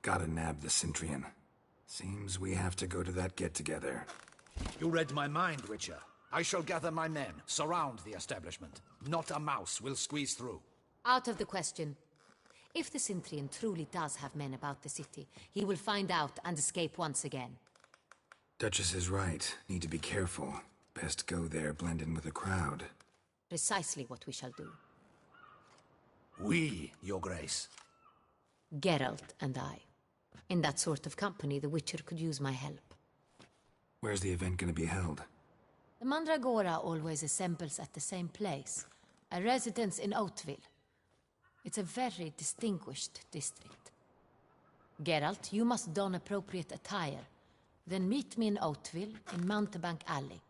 Gotta nab the Centurion. Seems we have to go to that get-together. You read my mind, Witcher. I shall gather my men, surround the establishment. Not a mouse will squeeze through. Out of the question. If the Centurion truly does have men about the city, he will find out and escape once again. Duchess is right. Need to be careful. Best go there, blend in with the crowd. Precisely what we shall do. We, Your Grace. Geralt and I. In that sort of company, the Witcher could use my help. Where's the event gonna be held? The Mandragora always assembles at the same place, a residence in Oatville. It's a very distinguished district. Geralt, you must don appropriate attire. Then meet me in Oatville, in Mountebank Alley.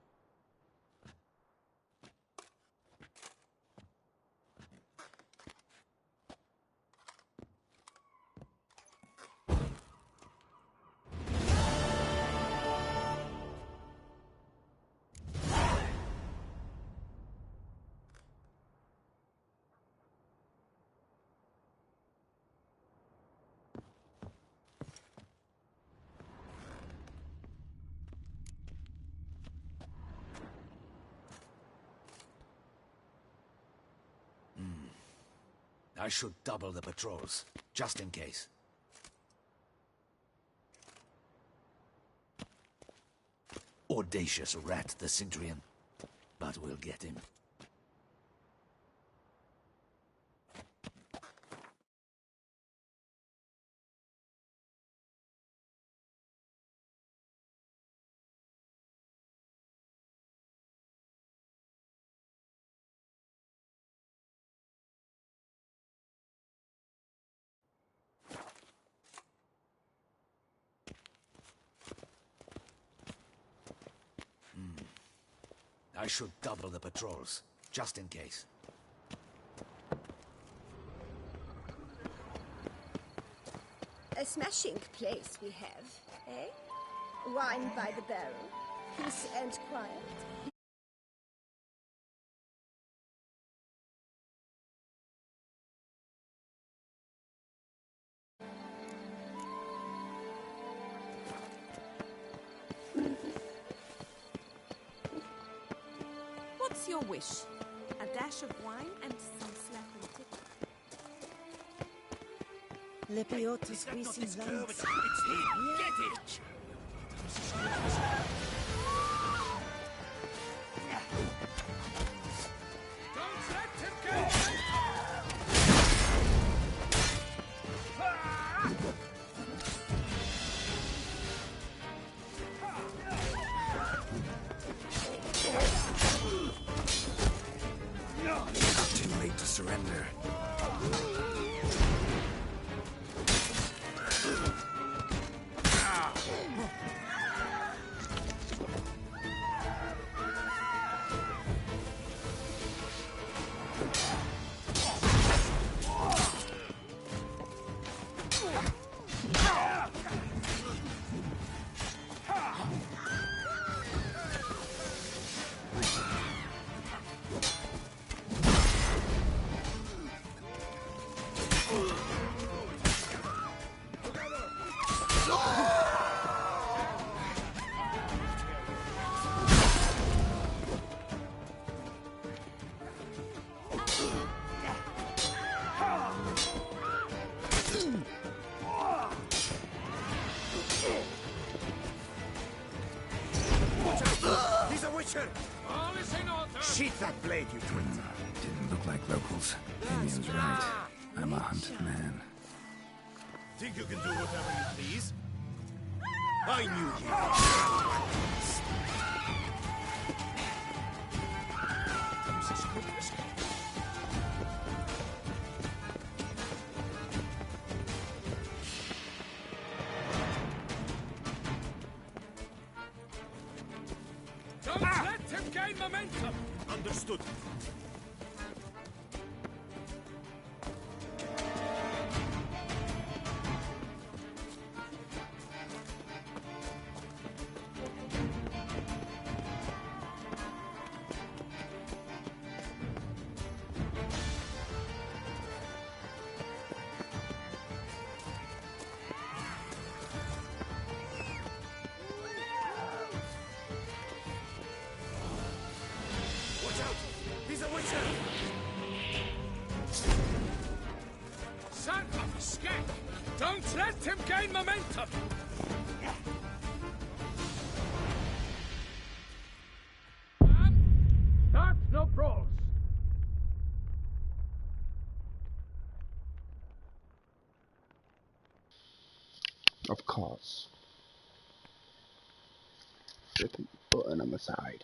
I should double the patrols, just in case. Audacious rat, the Centurion. But we'll get him. I should double the patrols, just in case. A smashing place we have, eh? Wine by the barrel, peace and quiet. What's your wish? A dash of wine and some slapping tick. Lepiotus visis lans. It's him! Get it! Don't let him go! Too late to surrender. He's a witcher! All is in order! Sheath that blade, you twins! Didn't look like locals. Damien's right. I'm a hunted man. Think you can do whatever you please? I knew you. Don't let him gain momentum! Understood. Let him gain momentum! That's no pros! Of course. Flipping button on the side.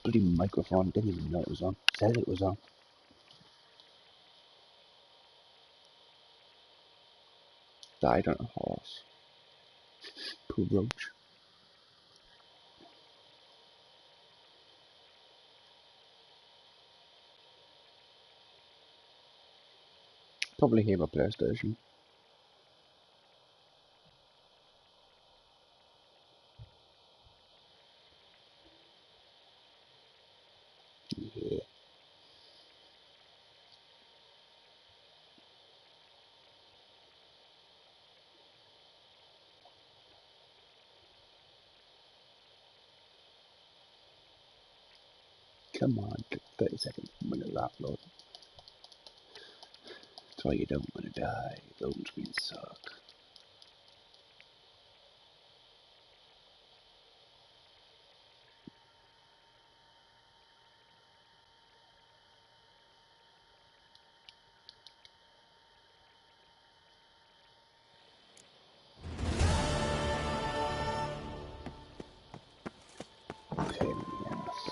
Bloody microphone, didn't even know it was on. Said it was on. Died on a horse. Poor roach. Probably hear my PlayStation. Yeah. Come on, 30 seconds when it'll upload. That's why you don't want to die. Loading screens suck. Okay, yes.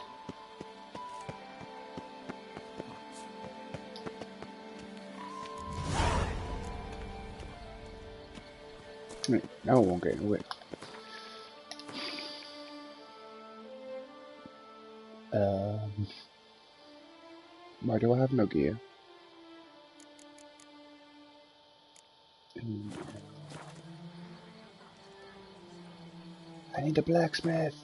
Right, now I won't get away. Why do I have no gear? I need a blacksmith.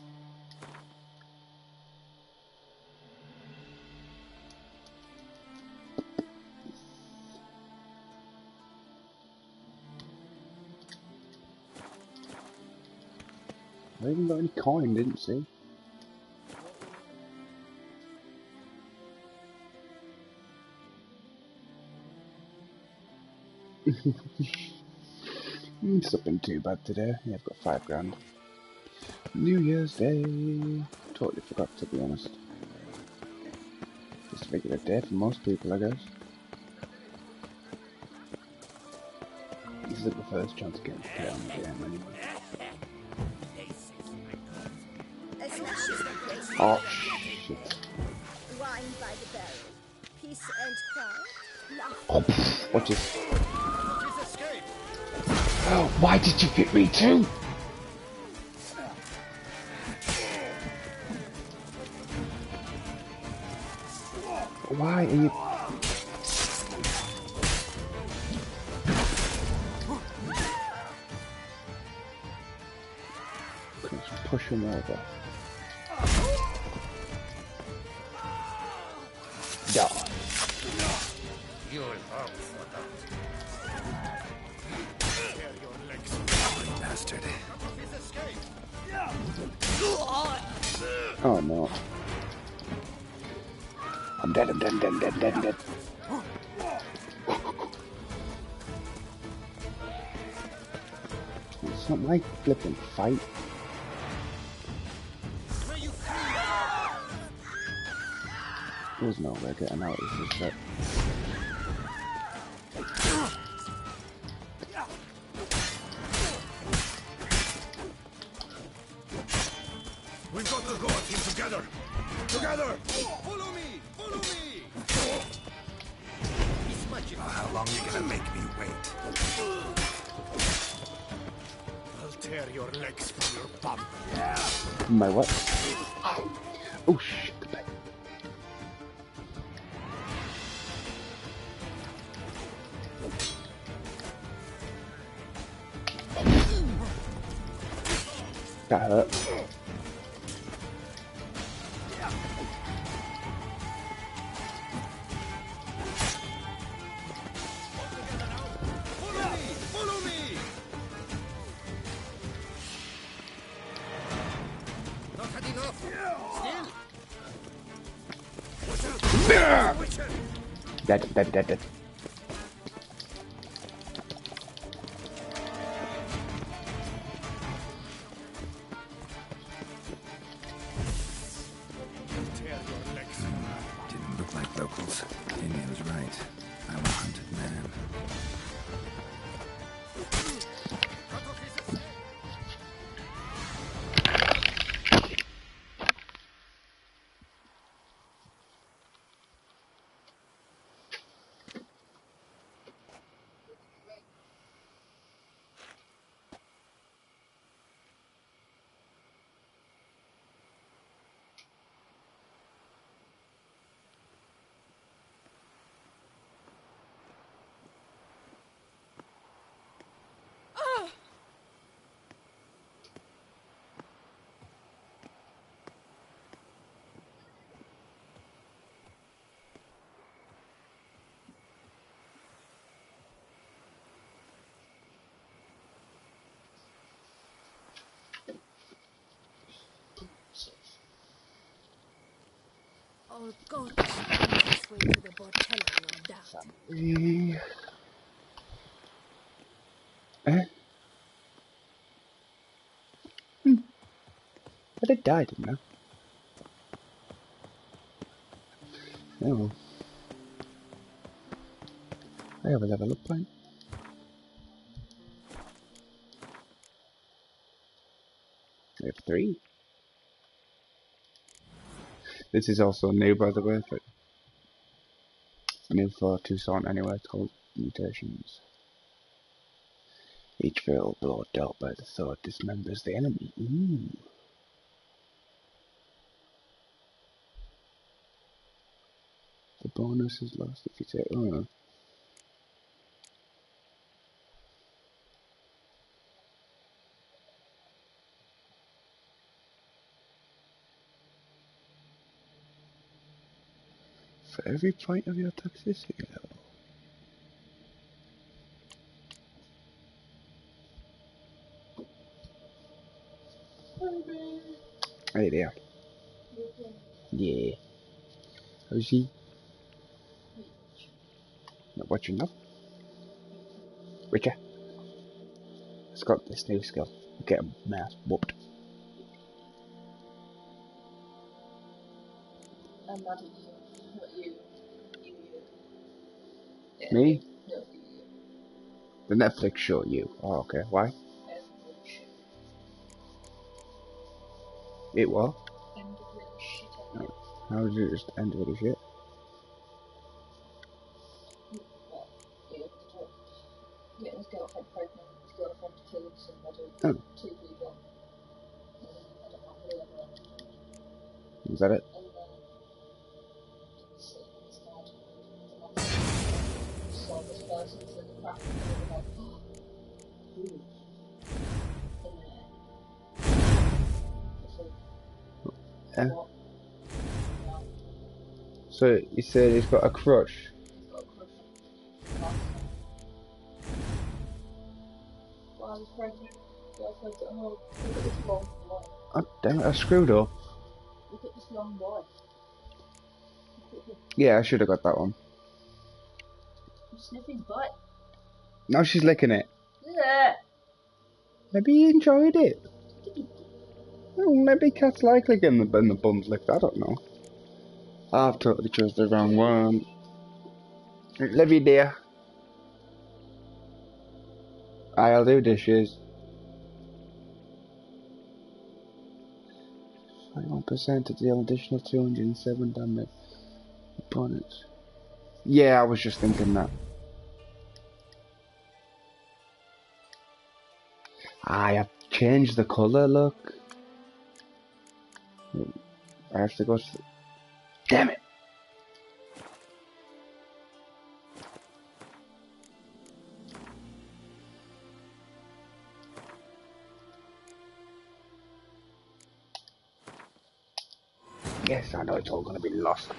I even got any coin, didn't see. It's not been too bad today. Yeah, I've got 5 grand. New Year's Day. Totally forgot, to be honest. Just a regular day for most people, I guess. This is the first chance to get to play on the game anyway. A smashing place. Oh shit. Wine by the barrel. Peace and quiet. Laughter. Oh, what is... Oh, why did you pick me too? Why are you... Just push him over. Die. You'll fall for that. Bastard. Oh no. I'm dead, I'm dead, I'm dead, I'm dead, I'm dead, I'm dead. It's not my flipping fight. There's no way of getting out of this shit. We've got to go, team, together! Together! Follow me! Follow me! Oh, how long are you gonna make me wait? I'll tear your legs from your bum. My what? Oh shit. That hurt. Follow me! Follow me! Dead, dead, dead, dead. Didn't look like locals. Damien was right. I'm a hunted man. All goats find this way to the Bordello, no doubt. Eh? I did die, didn't I? Oh well. I have a level up point. I have 3. This is also new, by the way. New for Toussant anyway. It's called Mutations. Each failed blow dealt by the sword dismembers the enemy. Ooh. The bonus is lost if you take. Oh. For every point of your toxicity level. Hey there. Yeah. How's he? Not watching enough. Witcher. It's got this new skill. Get a mouse whooped. I'm mad at you. Not you. You. Yeah. Me? No, you. The Netflix show you. Oh, okay. Why? It what? End of really shit on No. How did it just end with a shit? you. Well, yeah, getting his girlfriend pregnant, his girlfriend killing somebody, Oh. 2 people. And then I don't know who ever else. Is that it? And then it's his dad. And that's saw this person through the crack and they were like, oh, ooh. And it's like, Yeah. what? No, So you said he's got a crush. he's got a crush on last time. While I was pregnant, girlfriend's at home. Look at this long boy. Oh, damn it, I screwed up. Look at this young boy. Look at him. Yeah, I should have got that one. Sniff his butt. Now she's licking it. Yeah. Maybe he enjoyed it. Oh, maybe cats like licking the bums licked. I don't know. I've totally chose the wrong one. Love you, dear. I'll do dishes. 21% to deal additional 207 damage. Opponents. Yeah, I was just thinking that. I have changed the colour, look. I have to go to... Damn it! Yes, I know it's all going to be lost.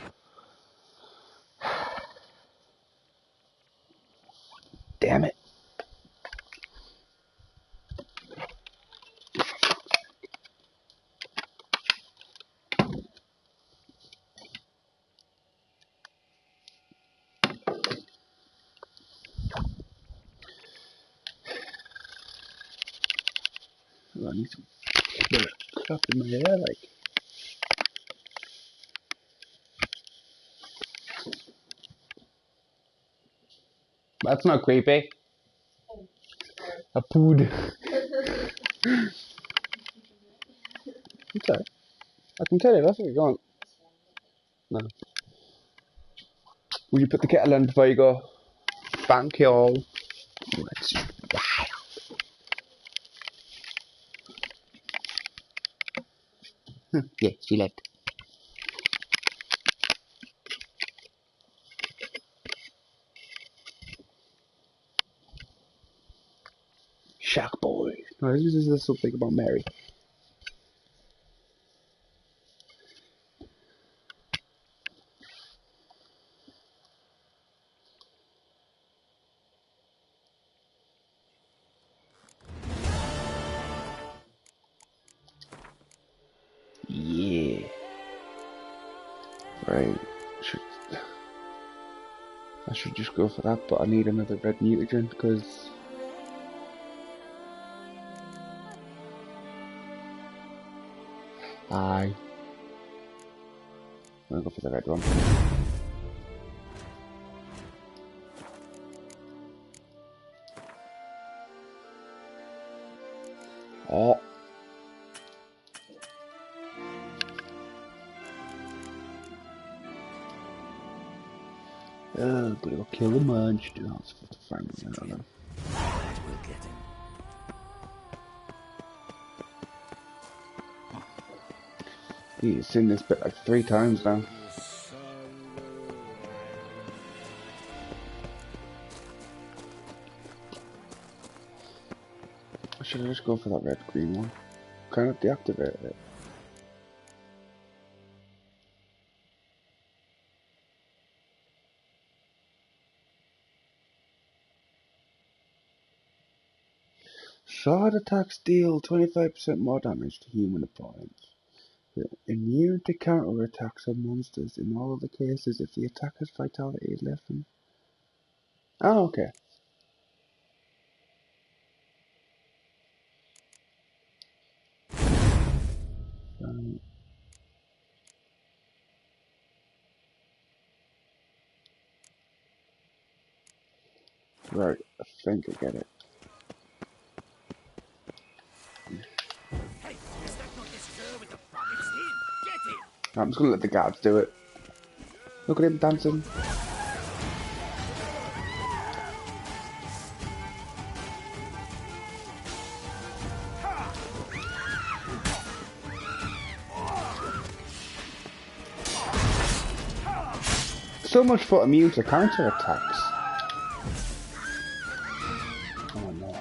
Damn it. I need some crap in my hair, like. That's not creepy. A pood. Okay. I can tell you, that's what you're going. No. Will you put the kettle on before you go? Thank you all. Let's yeah, she left. Shark boy. No, this is something about Mary. Yeah. Right. I should just go for that, but I need another red mutagen because I'm gonna go for the red one. Oh. Oh, gotta go kill the monster. I was supposed to find him now then. We'll get him. He's seen this bit like 3 times now. Should I just go for that red green one? Kind of deactivate it. Sword attacks deal 25% more damage to human opponents. They're immune to counter attacks on monsters in all the cases if the attacker's vitality is less than. Oh, okay. Right, I think I get it. Hey, is that not this girl with the frog? It's him! Get him! I'm just gonna let the guards do it. Look at him dancing. So much for immune to counter attacks. Oh no.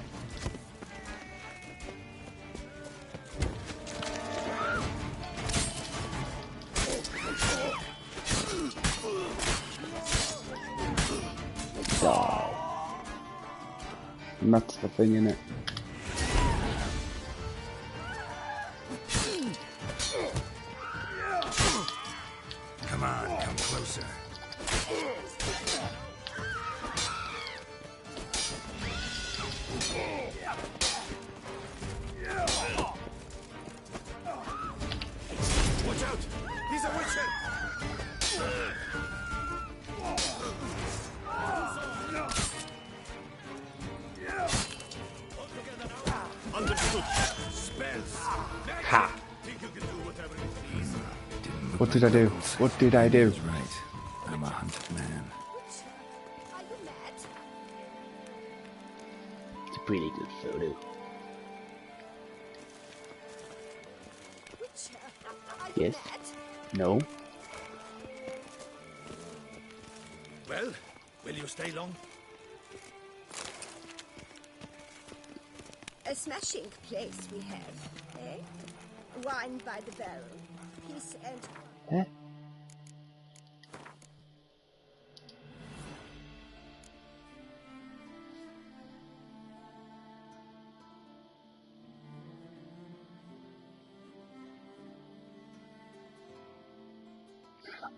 Die. And that's the thing, innit? Come on, come closer. Watch out! He's a witcher! Understood. Spells. Ha! Think you can do whatever it is. What did I do? What did I do? He's right. I'm a hunted man. Are you mad? It's a pretty good photo. Witcher, are you Yes. mad? No. Well, will you stay long? A smashing place we have, eh? Wine by the barrel. Peace and... Eh?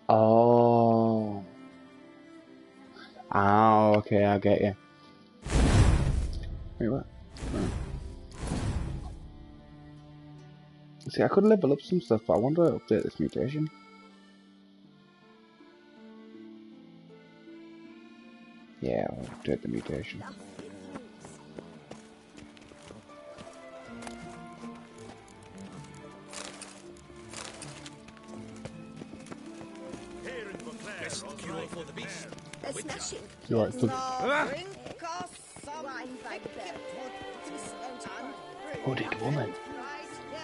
Oh. Oh, okay, I get you. Wait, what? Oh. See, I could level up some stuff, but I wonder to update this mutation. Yeah, I'll update the mutation. Best cure for the beast. A smashing You're right, good. drink us some wine by the barrel. Twist and turn. Hooded woman. Right here.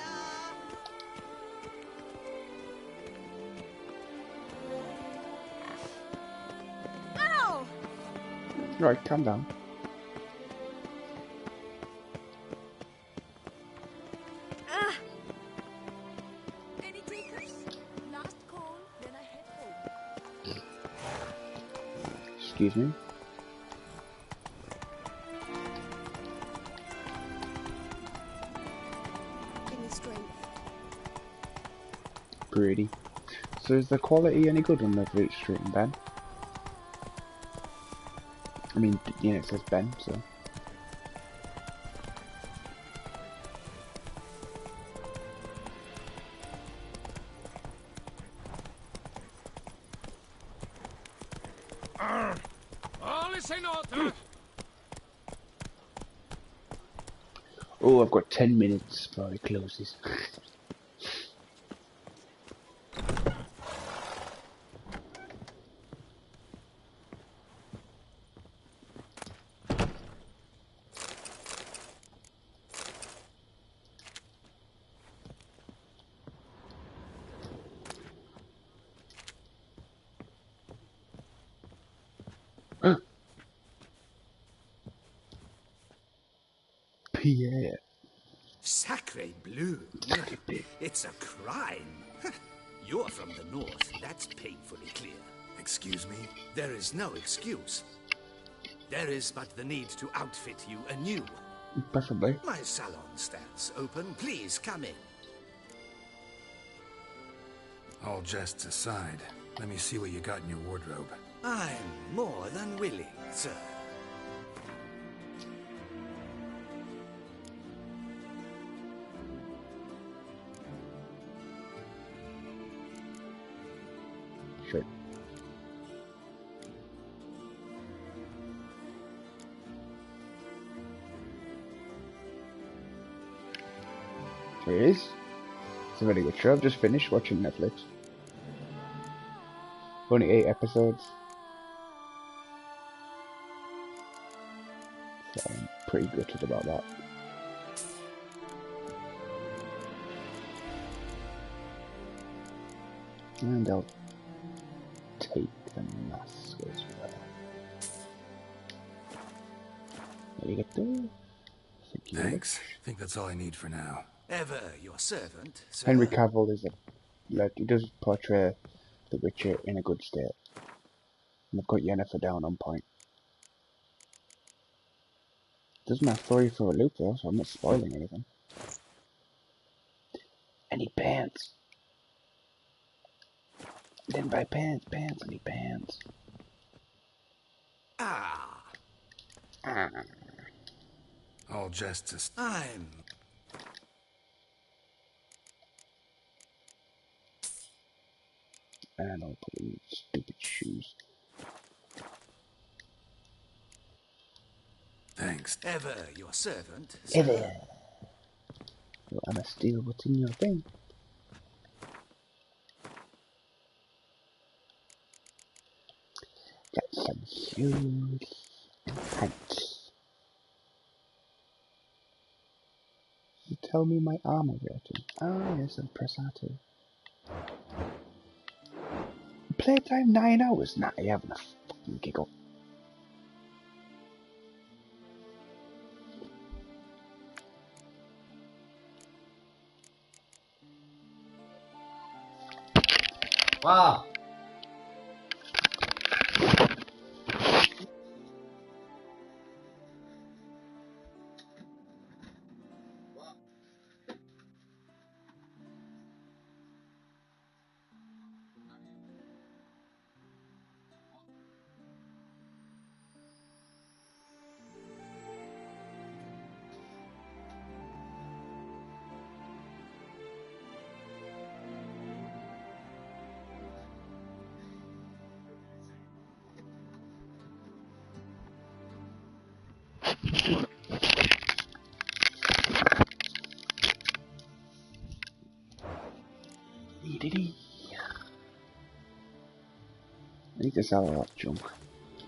Ow! Right, calm down. Ah, Any takers? Last call, then I head home. Excuse me. give me strength. Pretty. So is the quality any good on the Root Street and Ben? I mean, you know, it says Ben, so. Oh, I've got 10 minutes before it closes. Pierre. Sacre bleu. It's a crime. You're from the north. That's painfully clear. Excuse me? There is no excuse. There is but the need to outfit you anew. Preferably. My salon stands open. Please come in. All jests aside, let me see what you got in your wardrobe. I'm more than willing, sir. Sure. There it is. It's a very good show. I've just finished watching Netflix. Only 8 episodes. So I'm pretty gutted about that. And I'll take the mask as well. There you get there. Thank you. Thanks. I think that's all I need for now. Ever your servant, sir. Henry Cavill is he does portray the Witcher in a good state. And they've got Yennefer down on point. Doesn't have story for a loop though, so I'm not spoiling anything. Any pants? Didn't buy pants, I need pants. Ah, All jests aside. I'm... And I'll put in stupid shoes. Thanks. Ever your servant, sir. Ever. Well, I'ma steal what's in your thing. Got some huge pants. You tell me my armor rating. Ah, yes, I'll press R2. Playtime 9 hours? Nah, you're having a fucking giggle. Wow. I need to sell that junk.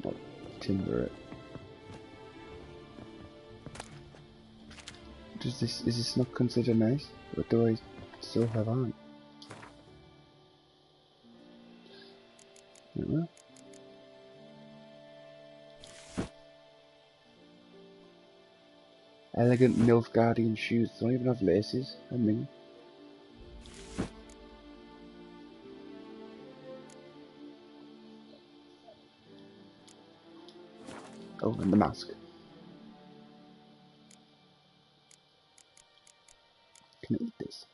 Not timber it. Is this not considered nice? What do I still have on? Yeah. Elegant Nilfgaardian shoes. Don't even have laces. I mean. Oh, and the mask. Can I eat this?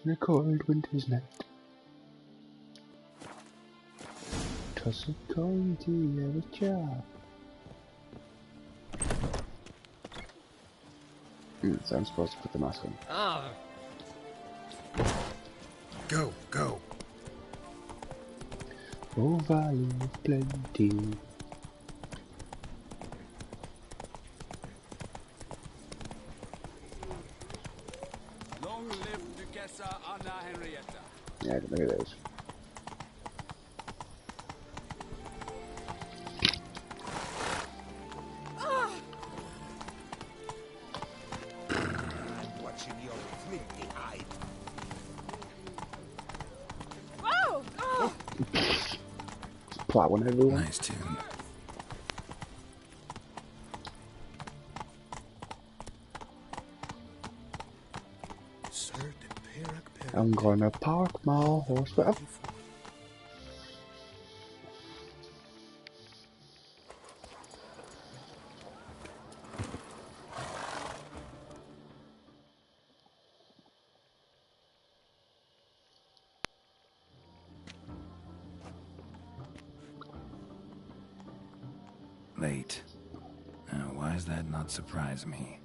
In a cold winter's night, toss a coin to every jar. So I'm supposed to put the mask on. Ah. Go, go. Oh, valley of plenty. Long live Duchessa Anna Henrietta. Yeah, look at those. I'm watching your flinty hide. Whoa! Plowing everyone. Nice tune. Sir de Perac I'm gonna park my horse. But Late. Why does that not surprise me?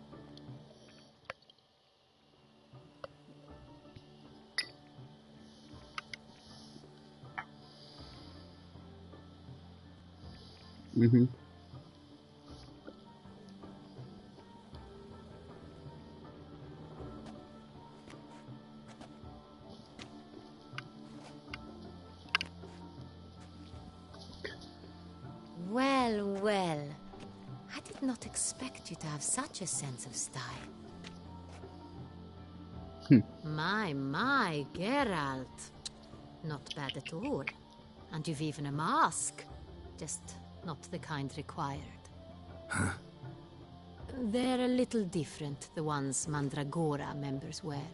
Well, well. I did not expect you to have such a sense of style. My, Geralt. Not bad at all. And you've even a mask. Just not the kind required. Huh? They're a little different, the ones Mandragora members wear.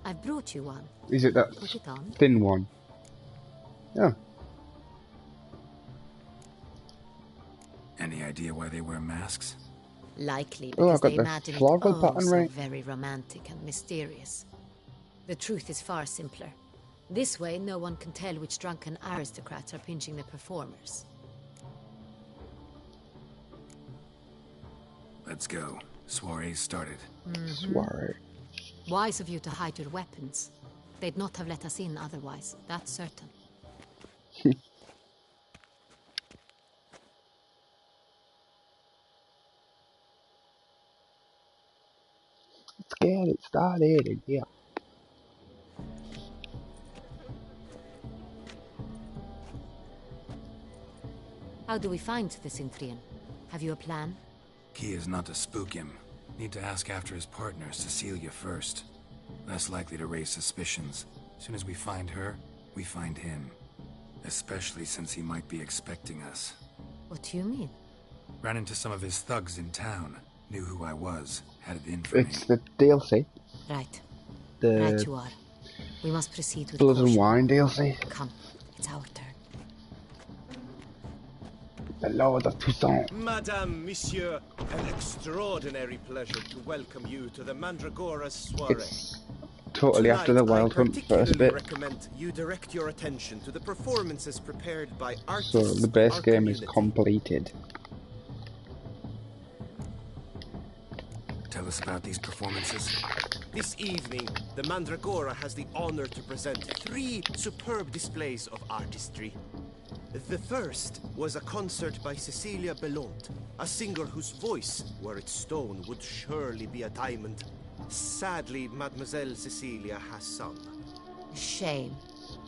I've brought you one. is it that Put it on. thin one? Yeah. Any idea why they wear masks? Likely Oh, because I've got they the imagine it floggle pattern so right. very romantic and mysterious. The truth is far simpler. This way, no one can tell which drunken aristocrats are pinching the performers. Let's go. Soiree's started. Soiree. Wise of you to hide your weapons. They'd not have let us in otherwise, that's certain. Let's get it started, yeah. How do we find the Sintrian? Have you a plan? Key is not to spook him. Need to ask after his partner, Cecilia, first. Less likely to raise suspicions. As soon as we find her, we find him. Especially since he might be expecting us. What do you mean? Ran into some of his thugs in town. Knew who I was. Had it in for me. It's the DLC. Right. The Right you are. We must proceed with Blood and caution. Wine DLC. Come, it's our turn. The Lord of Toussant. Madame, Monsieur, an extraordinary pleasure to welcome you to the Mandragora's soiree. It's totally after the Wild Hunt first bit. Recommend you direct your attention to the performances prepared by artists. So the base of our game is community. completed. Tell us about these performances. This evening, the Mandragora has the honor to present 3 superb displays of artistry. The first was a concert by Cecilia Belont, a singer whose voice, were it stone, would surely be a diamond. Sadly, Mademoiselle Cecilia has sung. Shame.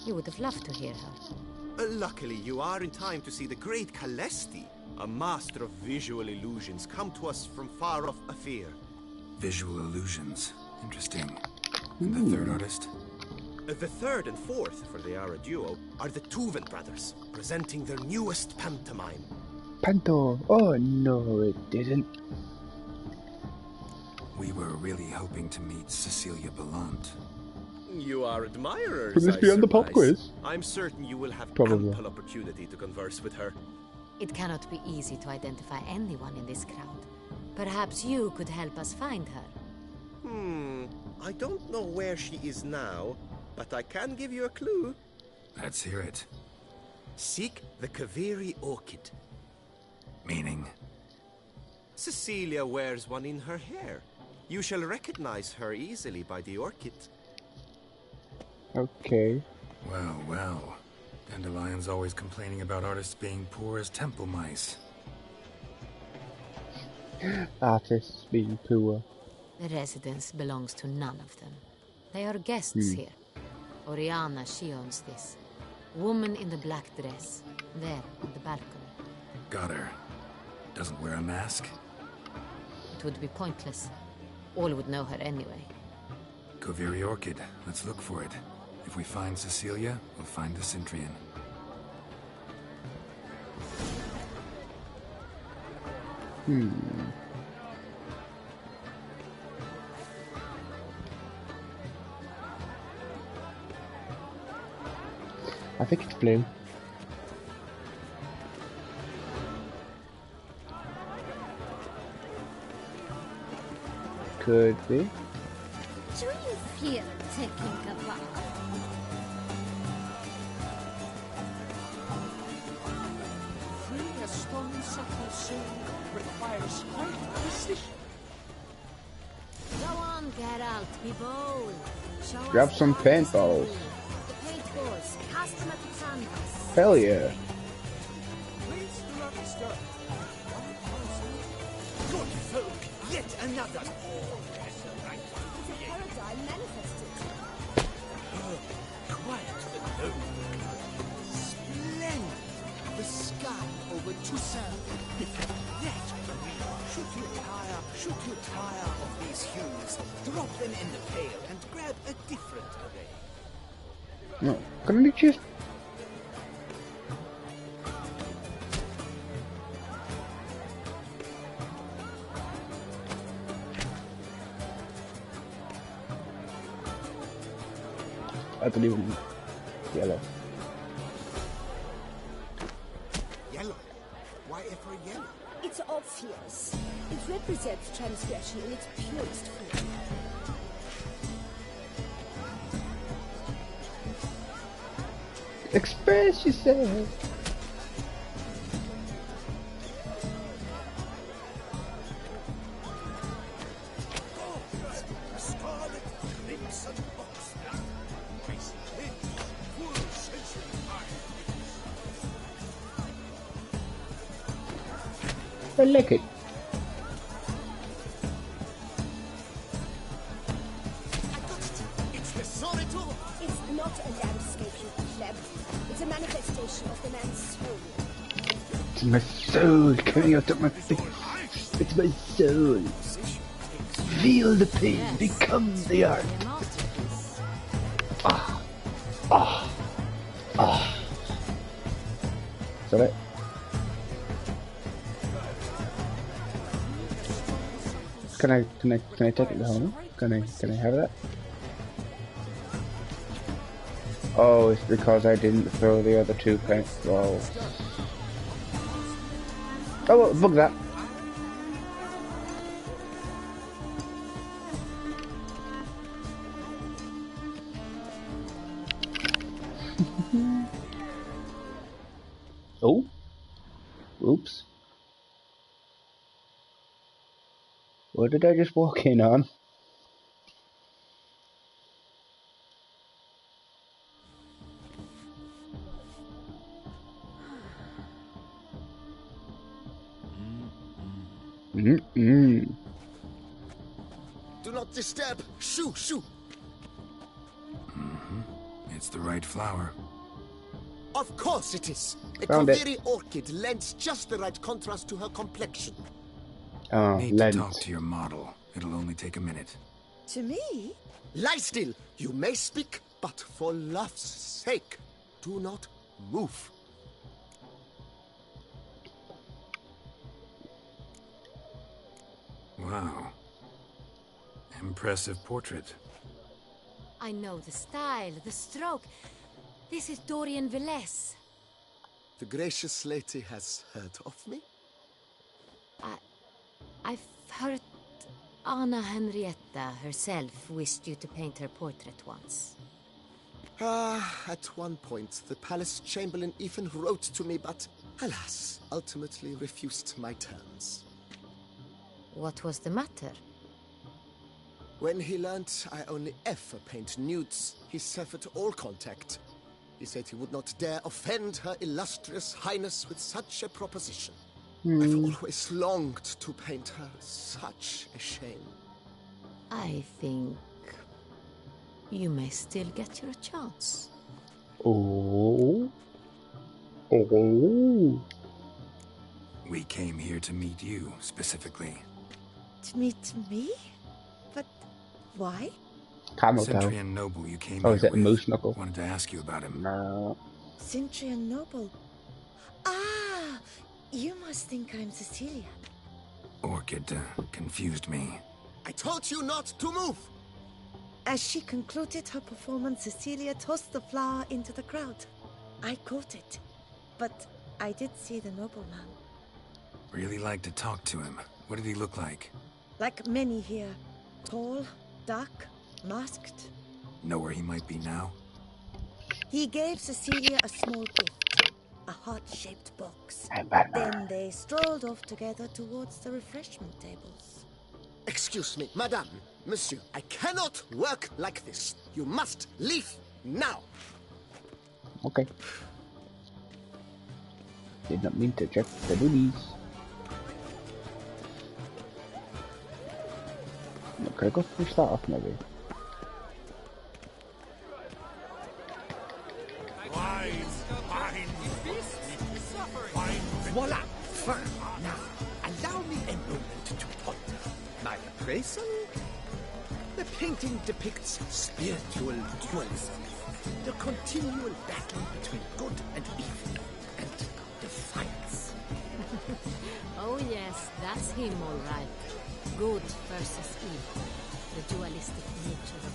You would have loved to hear her. Luckily, you are in time to see the great Calesti, a master of visual illusions, come to us from far off Afir. Visual illusions. Interesting. And the third artist? The third and fourth, for they are a duo, are the Tuven brothers, presenting their newest pantomime. Panto. Oh no, it didn't. We were really hoping to meet Cecilia Bellant. You are admirers, Could this I be on the pop surmise. quiz? I'm certain you will have Probably. ample opportunity to converse with her. It cannot be easy to identify anyone in this crowd. Perhaps you could help us find her. I don't know where she is now, but I can give you a clue. Let's hear it. Seek the Kaviri orchid. Meaning? Cecilia wears one in her hair. You shall recognize her easily by the orchid. Okay. Well, well. Dandelion's always complaining about artists being poor as temple mice. Artists being poor. The residence belongs to none of them. They are guests here. Oriana, she owns this. Woman in the black dress. There, on the balcony. Got her. Doesn't wear a mask? It would be pointless. All would know her anyway. Koviri Orchid. Let's look for it. If we find Cecilia, we'll find the Centrian. I think it's blue. Could be. Do you feel taking a bath? Free a stone subtle soul requires great precision. Go on, Geralt, be bold. Show Grab us some what is paintballs. new. The paintballs, cast them at the canvas. Hell yeah. Please do not disturb. Good folk, yet another. It's a paradigm manifested. Quiet alone. Splendid. The sky over Toussant. Yet, should you tire of these hues, drop them in the pail and grab a different array. No, can I just... I don't even... Yellow. Yellow. Why ever yellow? It's obvious. It represents transgression in its purest form. Express yourself! Scarlet crimson box. Basically, full sensory I like it. It's the solitude. It's not a landscape, you pleb. It's a manifestation of the man's soul. It's my soul coming out of my face. It's my soul. Feel the pain, become the art. A masterpiece. Is that it? Can I take it home? Can I have that? Oh, it's because I didn't throw the other two paintballs. Oh, well, bug that. Oh. Oops. What did I just walk in on? Mm-mm. Do not disturb. Shoo, shoo. It's the right flower. Of course it is. A Found it. Kaveri orchid lends just the right contrast to her complexion. Need Lent. to talk to your model. It'll only take a minute. To me? Lie still. You may speak, but for love's sake, do not move. Wow. Impressive portrait. I know the style, the stroke. This is Dorian Velez. The gracious lady has heard of me? I've heard Anna Henrietta herself wished you to paint her portrait once. At one point, the palace chamberlain even wrote to me, but alas, ultimately refused my terms. What was the matter? When he learnt I only ever paint nudes, he severed all contact. He said he would not dare offend her illustrious highness with such a proposition. I've always longed to paint her. Such a shame. I think you may still get your chance. Oh. Oh. We came here to meet you, specifically. To meet me? But why? Camel toe. Centurion Noble you came Oh, here is it a with. moose knuckle? Wanted to ask you about him. No. Centurion Noble. Ah! You must think I'm Cecilia. Orchid confused me. I told you not to move! As she concluded her performance, Cecilia tossed the flower into the crowd. I caught it, but I did see the nobleman. Really like to talk to him. What did he look like? Like many here. Tall, dark, masked. Know where he might be now? He gave Cecilia a small gift, a heart-shaped box. Then they strolled off together towards the refreshment tables. Excuse me, madame, monsieur, I cannot work like this. You must leave now. Okay. Did not mean to check the boobies. Could I go push that off maybe? Voila! Fine. Now, allow me a moment to ponder. My appraisal? The painting depicts spiritual dualism. The continual battle between good and evil. And defiance. Oh yes, that's him all right. Good versus evil. The dualistic nature of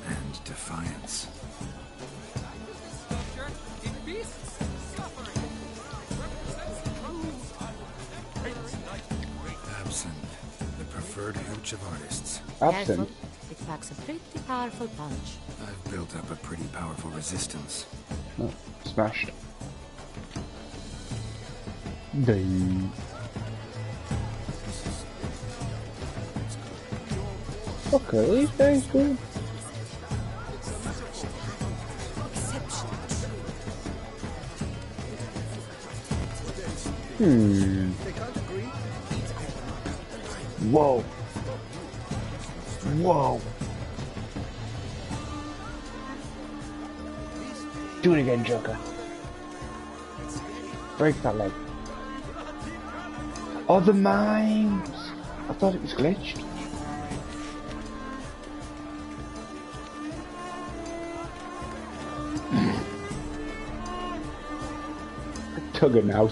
man. And defiance. Absinthe, the preferred hooch of artists. Absent. Careful, it packs a pretty powerful punch. I've built up a pretty powerful resistance. No, smashed. Ding. Okay, very cool. Whoa. Whoa. Do it again, Joker. Break that leg. Oh, the mimes! I thought it was glitched. Tug him out.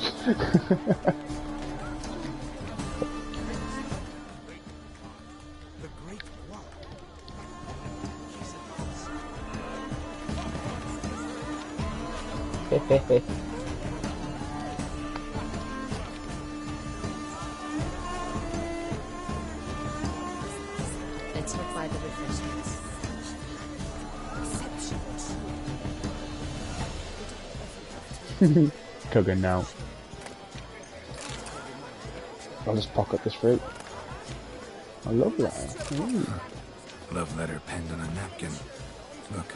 Let's look by the refreshments. Tugging now. I'll just pocket this fruit. I love that. Love letter penned on a napkin. Look.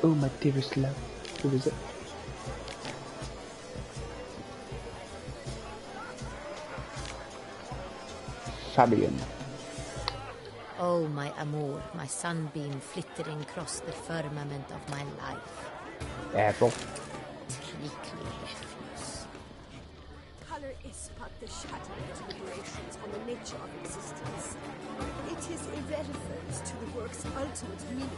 Oh, my dearest love. Who is it? Fabian. Oh, my amour, my sunbeam flittering across the firmament of my life. Apple. Trickly refuse. Color is but the shadow of deliberations on the nature of existence. It is irrelevant to the work's ultimate meaning.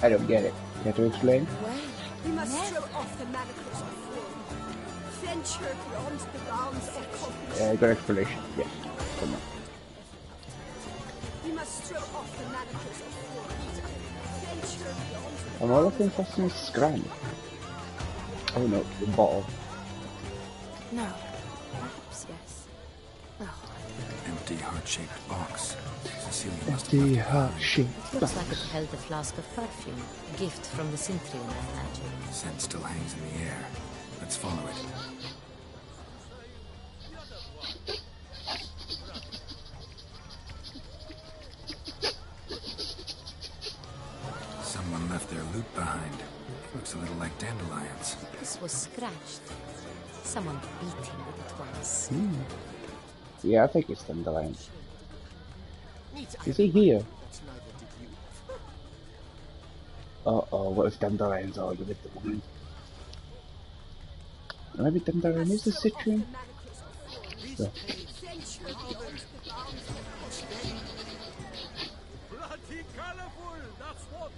I don't get it. You have to explain? We must throw off the manacles of form. Venture beyond the bounds of cognition. Good explanation. Yes. Come on. We must throw off the manacles of form. Venture beyond the I'm all looking for some scran. Oh no, the bottle. No. Perhaps yes. Oh. Empty heart-shaped box. Cecilia must have The left it behind. heart-shaped Looks like box. it held a flask of perfume. A gift from the Cintrian, I imagine. Scent still hangs in the air. Let's follow it. Someone left their loot behind. Looks a little like dandelions. This was scratched. Someone beat him with it once. Yeah, I think it's dandelion. Is he here? Uh-oh, what if dandelions are with the woman? Maybe dandelion is a citrine? Yeah. Bloody colorful, that's what.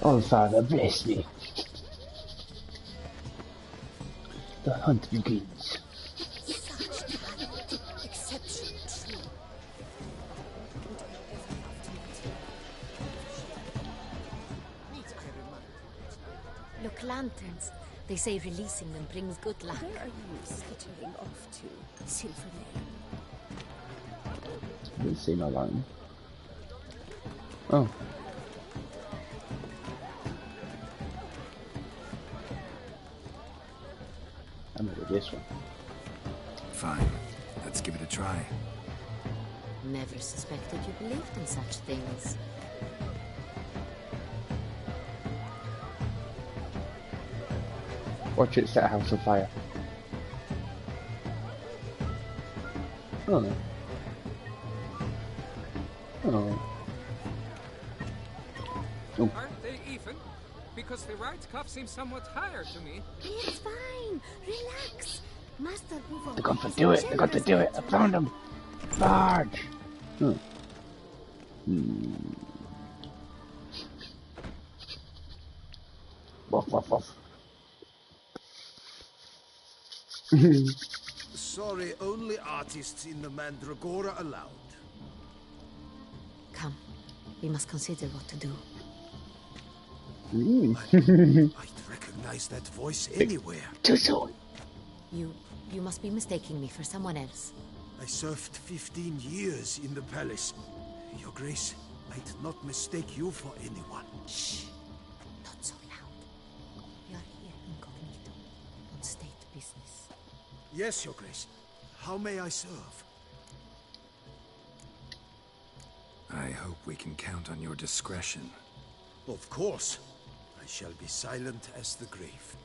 Oh, Father, bless me. The hunt begins. Look, lanterns. They say releasing them brings good luck. Where are you skittering off to, Silver Lane? Didn't see no line. Oh. I'm gonna do this one. Fine. Let's give it a try. Never suspected you believed in such things. Watch it set a house on fire. Oh. Oh. Oh. Aren't they even? Because the right cuff seems somewhat higher to me. It's fine. Relax. Master Hoover. They're going to do it. They're going to do it. I found them. Large. Oh. Woof, woof, woof. Sorry, only artists in the Mandragora allowed. Come. We must consider what to do. I'd recognize that voice anywhere. Toussant. You must be mistaking me for someone else. I served 15 years in the palace. Your Grace, I'd not mistake you for anyone. Shh. Not so loud. We are here incognito. On state business. Yes, Your Grace. How may I serve? I hope we can count on your discretion. Of course. I shall be silent as the grave.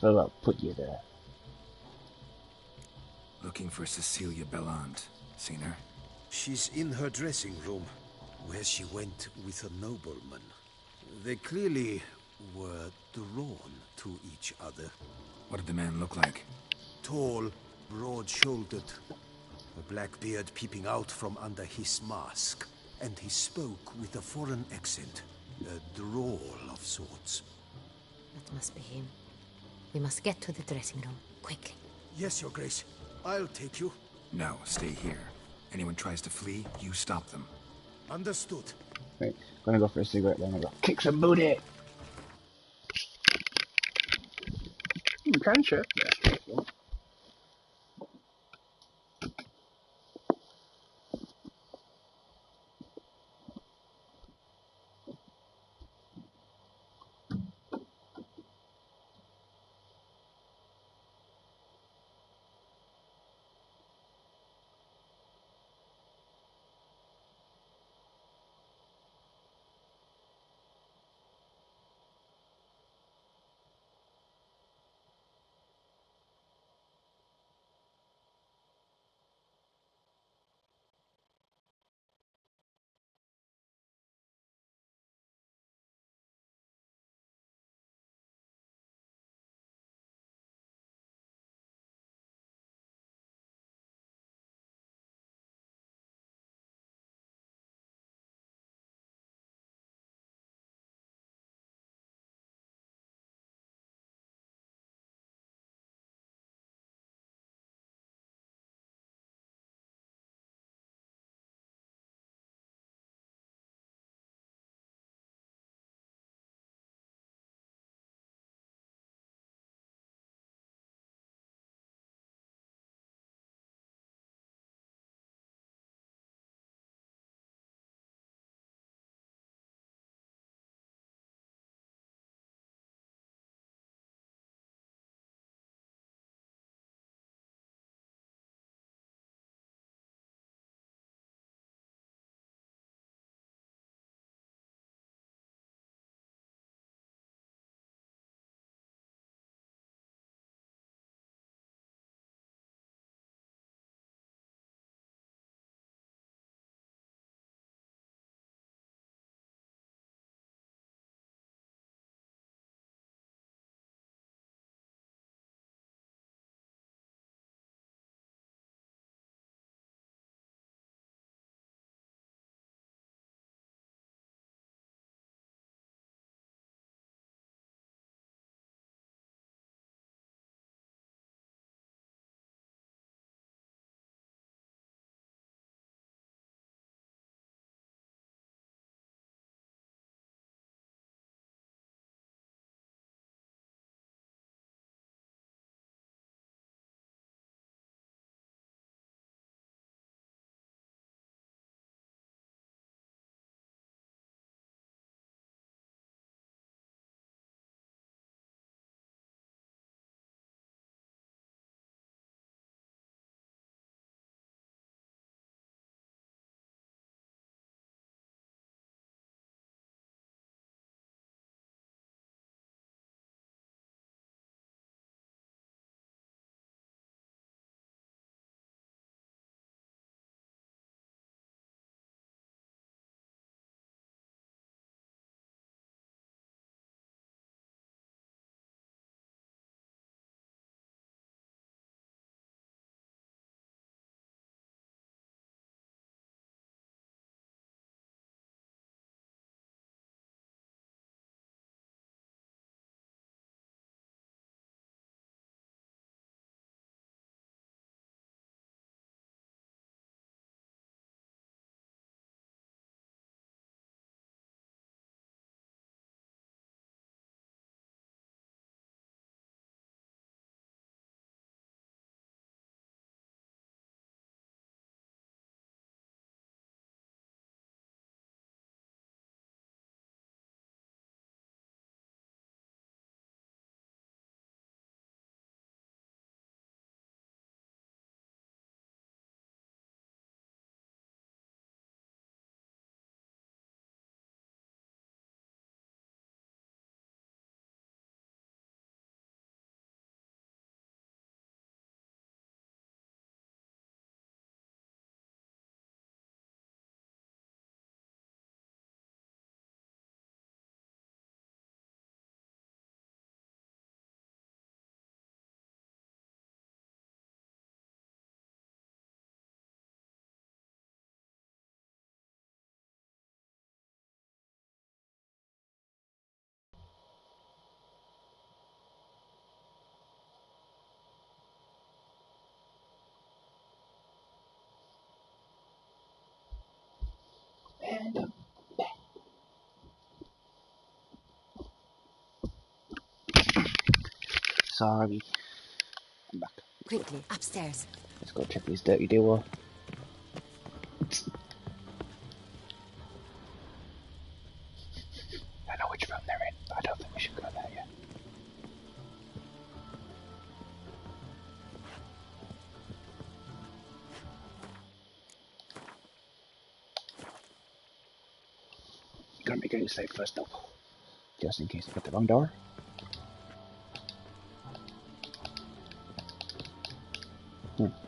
Well, I'll put you there. Looking for Cecilia Bellant. Seen her? She's in her dressing room, where she went with a nobleman. They clearly were drawn to each other. What did the man look like? Tall, broad-shouldered, a black beard peeping out from under his mask. And he spoke with a foreign accent, a drawl of sorts. That must be him. We must get to the dressing room, quickly. Yes, Your Grace. I'll take you. No, stay here. Anyone tries to flee, you stop them. Understood. Wait, gonna go for a cigarette then. I'll go kick some booty. can shift. Yeah. sorry. I'm back. Quickly, upstairs. Let's go check this dirty door. I know which room they're in, but I don't think we should go there yet. Gotta make it safe first though. Just in case I got the wrong door.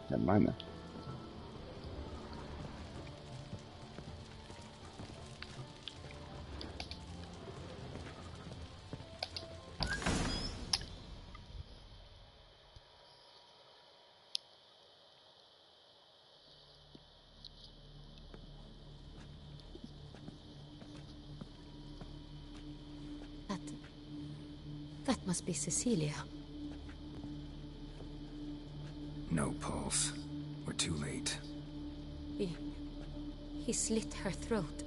Never mind then. That must be Cecilia. No pulse. We're too late. He slit her throat.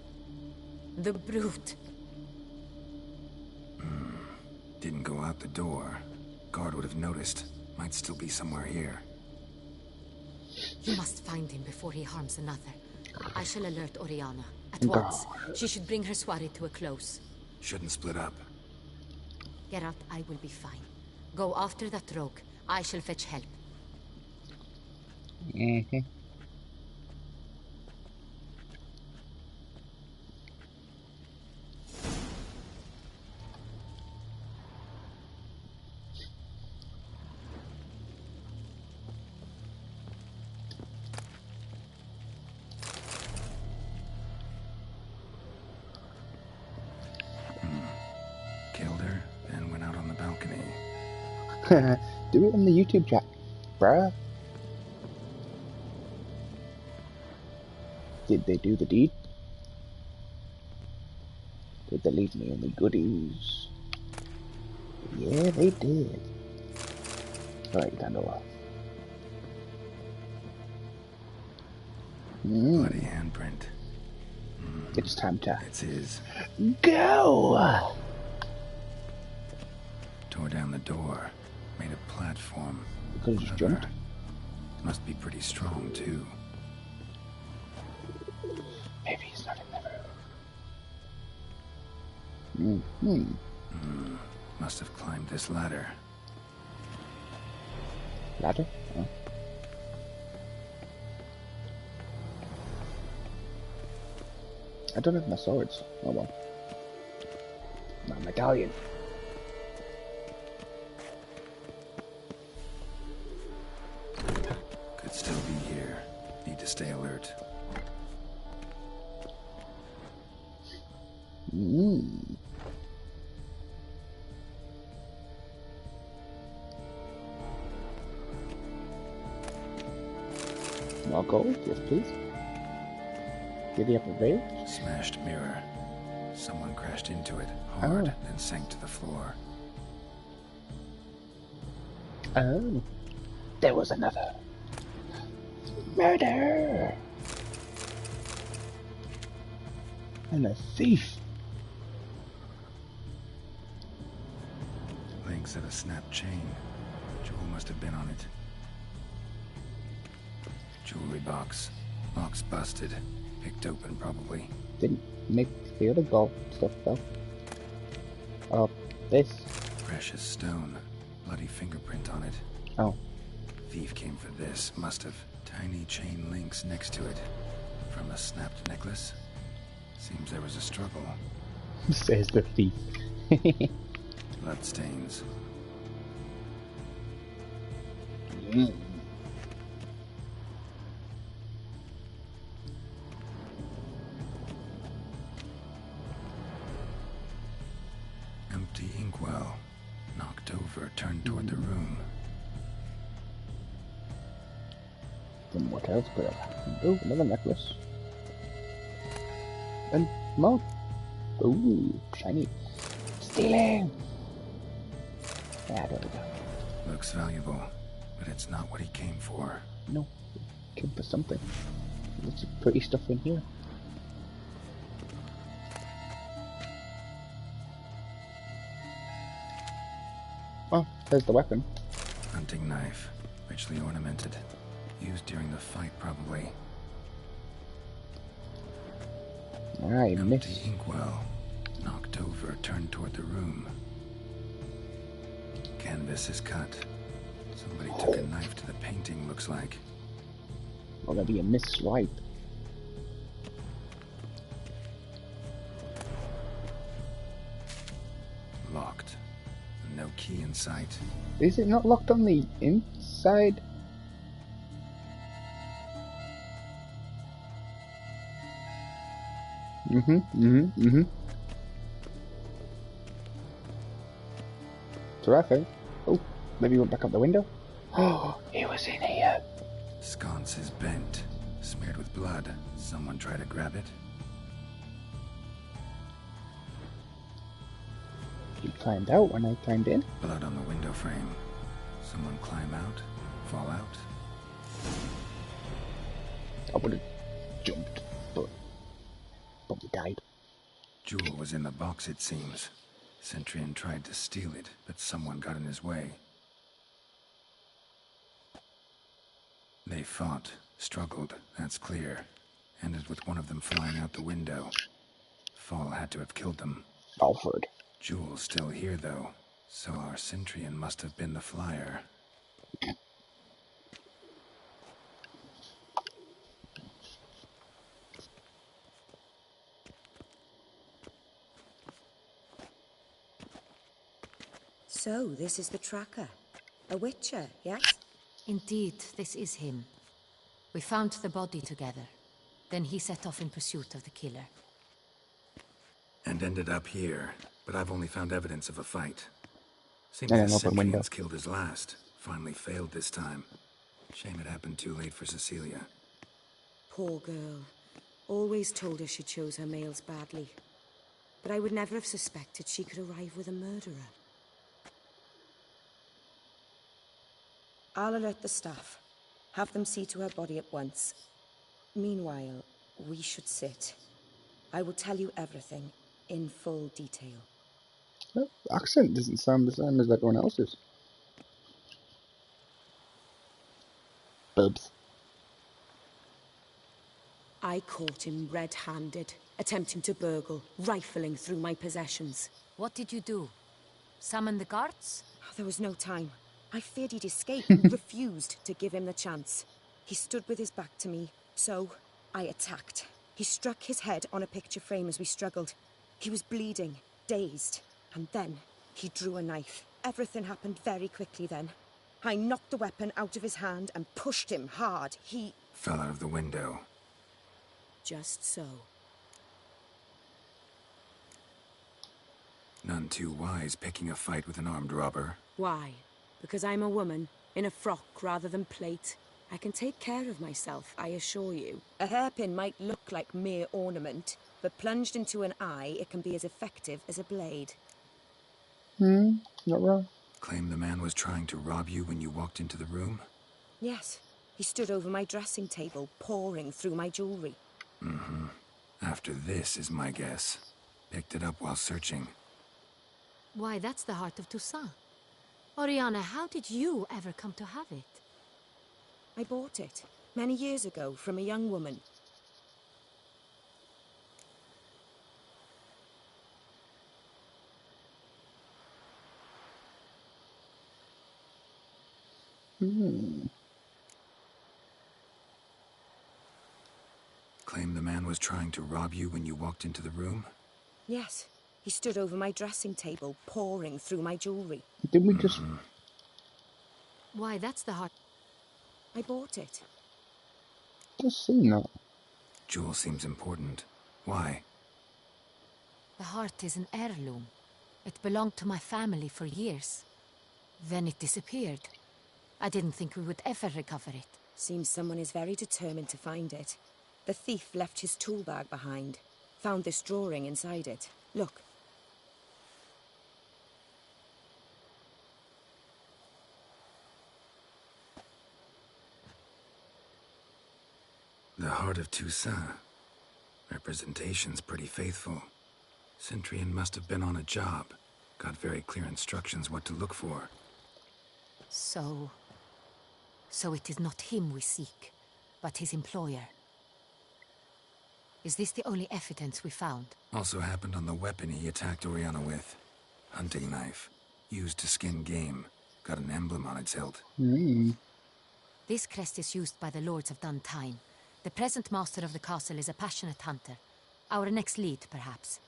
The brute. Didn't go out the door. Guard would have noticed. Might still be somewhere here. You must find him before he harms another. I shall alert Oriana. At once. She should bring her soirée to a close. Shouldn't split up. Geralt, I will be fine. Go after that rogue. I shall fetch help. Killed her, then went out on the balcony. Do it in the YouTube chat, bruh. Did they do the deed? Did they leave me any goodies? Yeah, they did. Alright, time to laugh. Bloody handprint. It's time to... It's his. Go! Tore down the door. Made a platform. You could have just jumped. Must be pretty strong, too. Maybe he's not in the room. Must have climbed this ladder. Ladder? Oh. I don't have my swords. Oh well. My medallion. Could still be here. Need to stay alert. More gold? Yes, please. Did he have a veil? Smashed mirror. Someone crashed into it hard, then sank to the floor. Oh. There was another. Murder! And a thief. Links of a snapped chain. Jewel must have been on it. Jewelry box. Lock's busted. Picked open, probably. Didn't make the other gold stuff though. Oh, this. Precious stone. Bloody fingerprint on it. Oh. Thief came for this. Must have. Tiny chain links next to it. From a snapped necklace. Seems there was a struggle. Says the thief. Bloodstains. Empty inkwell. Knocked over, turned toward the room. Then what else could have happened? Oh, another necklace. And more. Ooh, shiny. Stealing! Yeah, there we go. Looks valuable, but it's not what he came for. No, he came for something. There's some pretty stuff in here. Oh, There's the weapon. Hunting knife, richly ornamented. Used during the fight, probably. I Empty missed. inkwell. Knocked over, turned toward the room. Canvas is cut. Somebody took a knife to the painting, looks like. Or maybe a misswipe. Locked. No key in sight. Is it not locked on the inside? Terrific. Oh, maybe he went back up the window? Oh, he was in here. Sconce is bent, smeared with blood. Someone try to grab it? You climbed out when I climbed in. Blood on the window frame. Someone climb out? Fall out? I would have jumped, but probably died. Jewel was in the box, it seems. Centurion tried to steal it, but someone got in his way. They fought, struggled, that's clear. Ended with one of them flying out the window. Fall had to have killed them. Alfred. Jewel's still here, though, so our Centurion must have been the flyer. So, this is the tracker. A witcher, yes? Indeed, this is him. We found the body together. Then he set off in pursuit of the killer. And ended up here, but I've only found evidence of a fight. Seems And the an open window. Centurion's killed his last. Finally failed this time. Shame it happened too late for Cecilia. Poor girl. Always told her she chose her males badly. But I would never have suspected she could arrive with a murderer. I'll alert the staff. Have them see to her body at once. Meanwhile, we should sit. I will tell you everything, in full detail. The accent doesn't sound the same as everyone else's. Bubs. I caught him red-handed, attempting to burgle, rifling through my possessions. What did you do? Summon the guards? There was no time. I feared he'd escape and refused to give him the chance. He stood with his back to me, so I attacked. He struck his head on a picture frame as we struggled. He was bleeding, dazed, and then he drew a knife. Everything happened very quickly then. I knocked the weapon out of his hand and pushed him hard. He Fell out of the window. just so. None too wise picking a fight with an armed robber. Why? Because I'm a woman, in a frock rather than plate. I can take care of myself, I assure you. A hairpin might look like mere ornament, but plunged into an eye, it can be as effective as a blade. Not wrong. Claim the man was trying to rob you when you walked into the room? Yes, he stood over my dressing table, pouring through my jewelry. After this is my guess. Picked it up while searching. Why, that's the heart of Toussant. Oriana, how did you ever come to have it? I bought it, many years ago, from a young woman. Claim the man was trying to rob you when you walked into the room? Yes, he stood over my dressing table, pouring through my jewelry. Didn't we just... Why, that's the heart... I bought it. just seen that? Jewel seems important. Why? The heart is an heirloom. It belonged to my family for years. Then it disappeared. I didn't think we would ever recover it. Seems someone is very determined to find it. The thief left his tool bag behind. Found this drawing inside it. Look. The heart of Toussant. Representation's pretty faithful. Centurion must have been on a job. Got very clear instructions what to look for. So it is not him we seek, but his employer. Is this the only evidence we found? Also happened on the weapon he attacked Oriana with. Hunting knife. Used to skin game. Got an emblem on its hilt. This crest is used by the Lords of Duntine. The present master of the castle is a passionate hunter. Our next lead, perhaps.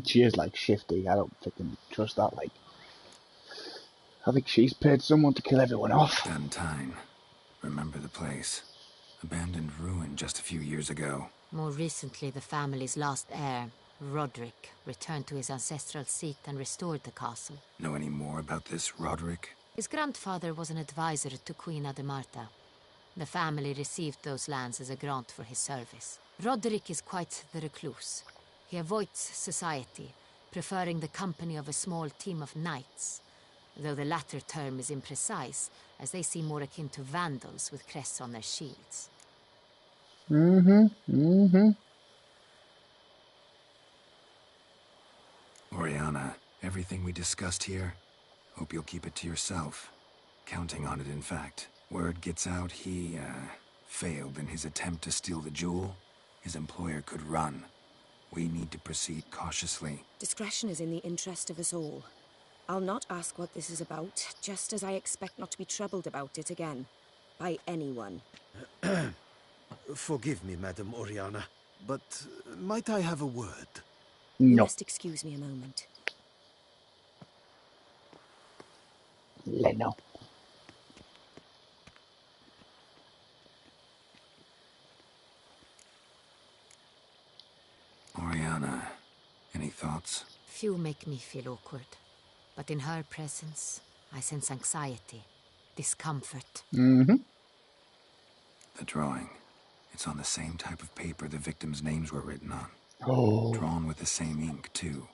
She is like shifty. I don't fucking trust that. Like, I think she's paid someone to kill everyone off. Duntine. Remember the place. Abandoned ruin just a few years ago. More recently, the family's last heir, Roderick, returned to his ancestral seat and restored the castle. Know any more about this Roderick? His grandfather was an advisor to Queen Ademarta. The family received those lands as a grant for his service. Roderick is quite the recluse. He avoids society, preferring the company of a small team of knights, though the latter term is imprecise, as they seem more akin to vandals with crests on their shields. Oriana, everything we discussed here, hope you'll keep it to yourself. Counting on it, in fact. Word gets out he, failed in his attempt to steal the jewel. His employer could run. We need to proceed cautiously. Discretion is in the interest of us all. I'll not ask what this is about, just as I expect not to be troubled about it again. By anyone. Forgive me, Madam Oriana, but might I have a word? You No. must excuse me a moment. No. Oriana, any thoughts? Few make me feel awkward, but in her presence, I sense anxiety, discomfort. The drawing. It's on the same type of paper the victims' names were written on. Oh. Drawn with the same ink, too.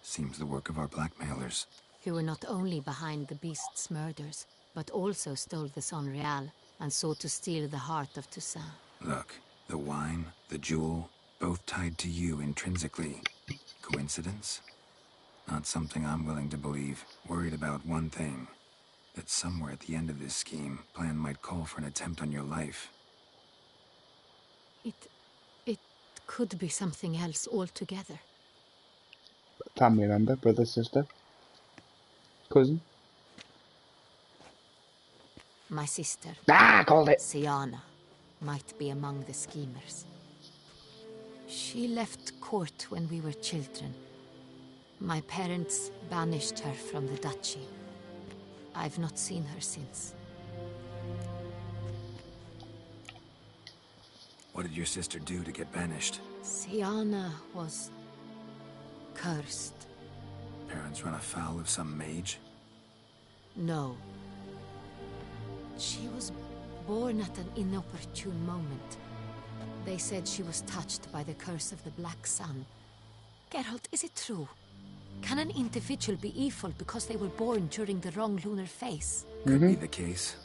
Seems the work of our blackmailers. Who were not only behind the beast's murders, but also stole the Son Real and sought to steal the heart of Toussant. Look, the wine, the jewel, both tied to you intrinsically. Coincidence? Not something I'm willing to believe. Worried about one thing. That somewhere at the end of this scheme, plan might call for an attempt on your life. It could be something else altogether. Family member, brother, sister, cousin. My sister, Called it. Siana, might be among the schemers. She left court when we were children. My parents banished her from the duchy. I've not seen her since. What did your sister do to get banished? Siana was cursed. Parents run afoul of some mage? No. She was born at an inopportune moment. They said she was touched by the curse of the Black Sun. Geralt, is it true? Can an individual be evil because they were born during the wrong lunar phase? Could be the case.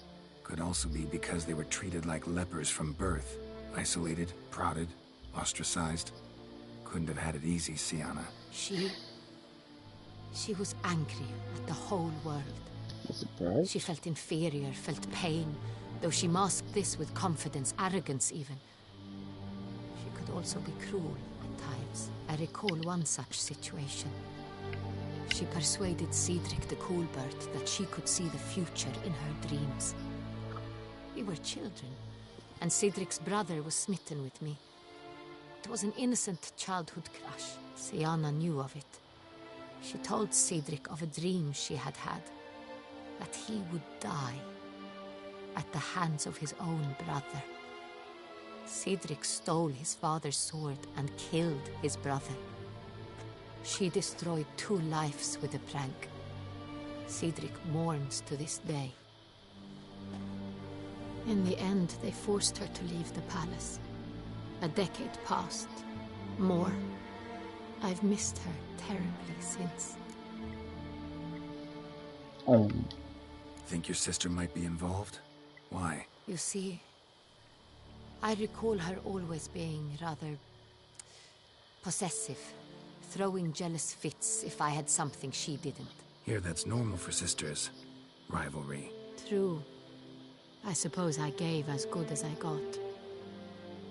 Could also be because they were treated like lepers from birth. Isolated, prodded, ostracized. Couldn't have had it easy, Siana. She was angry at the whole world. A surprise. She felt inferior, felt pain, though she masked this with confidence, arrogance even. She could also be cruel at times. I recall one such situation. She persuaded Cedric the Coolbird that she could see the future in her dreams. We were children, and Cedric's brother was smitten with me. It was an innocent childhood crush. Siana knew of it. She told Cedric of a dream she had had, that he would die at the hands of his own brother. Cedric stole his father's sword and killed his brother. She destroyed 2 lives with a prank. Cedric mourns to this day. In the end, they forced her to leave the palace. A decade passed. More. I've missed her terribly since. Oh. Think your sister might be involved? Why? You see, I recall her always being rather possessive, throwing jealous fits if I had something she didn't. Here, that's normal for sisters. rivalry. True. I suppose I gave as good as I got.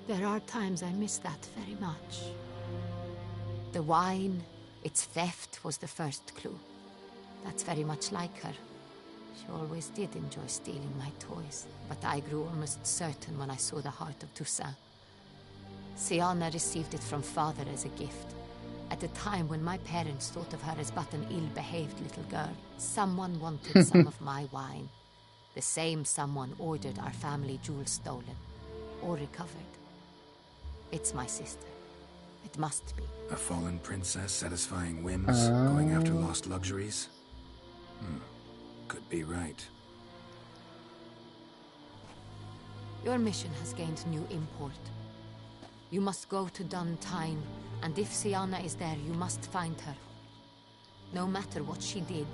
There are times I miss that very much. The wine, its theft was the first clue. That's very much like her. She always did enjoy stealing my toys, but I grew almost certain when I saw the heart of Toussant. Siana received it from father as a gift. At a time when my parents thought of her as but an ill-behaved little girl, someone wanted some of my wine. The same someone ordered our family jewels stolen, or recovered. It's my sister. It must be. A fallen princess satisfying whims, going after lost luxuries? Could be right. Your mission has gained new import. You must go to Duntine, and if Siana is there, you must find her. No matter what she did,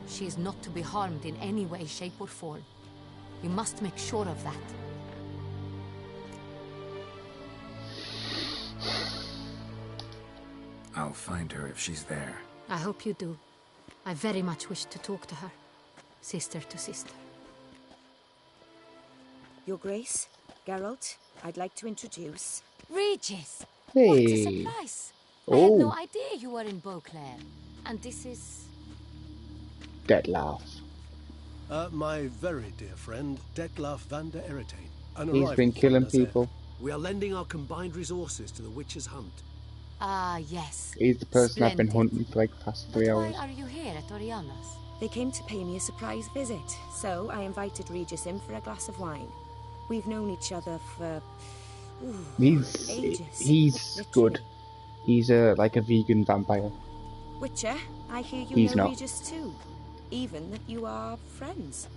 she is not to be harmed in any way, shape, or form. You must make sure of that. I'll find her if she's there. I hope you do. I very much wish to talk to her. Sister to sister. Your Grace, Geralt, I'd like to introduce... Regis! Hey. What a surprise! I had no idea you were in Beauclair. And this is... Detlaf. My very dear friend, Detlaf van der Eretain. He's been killing people. We are lending our combined resources to the Witcher's hunt. Ah, yes. He's the person I've been Splendid. hunting for like the past 3 hours. Why are you here at Oriana's? They came to pay me a surprise visit, so I invited Regis in for a glass of wine. We've known each other for... He's ages. good. He's like a vegan vampire. Witcher, I hear you He's know not. Regis too. Even that you are friends.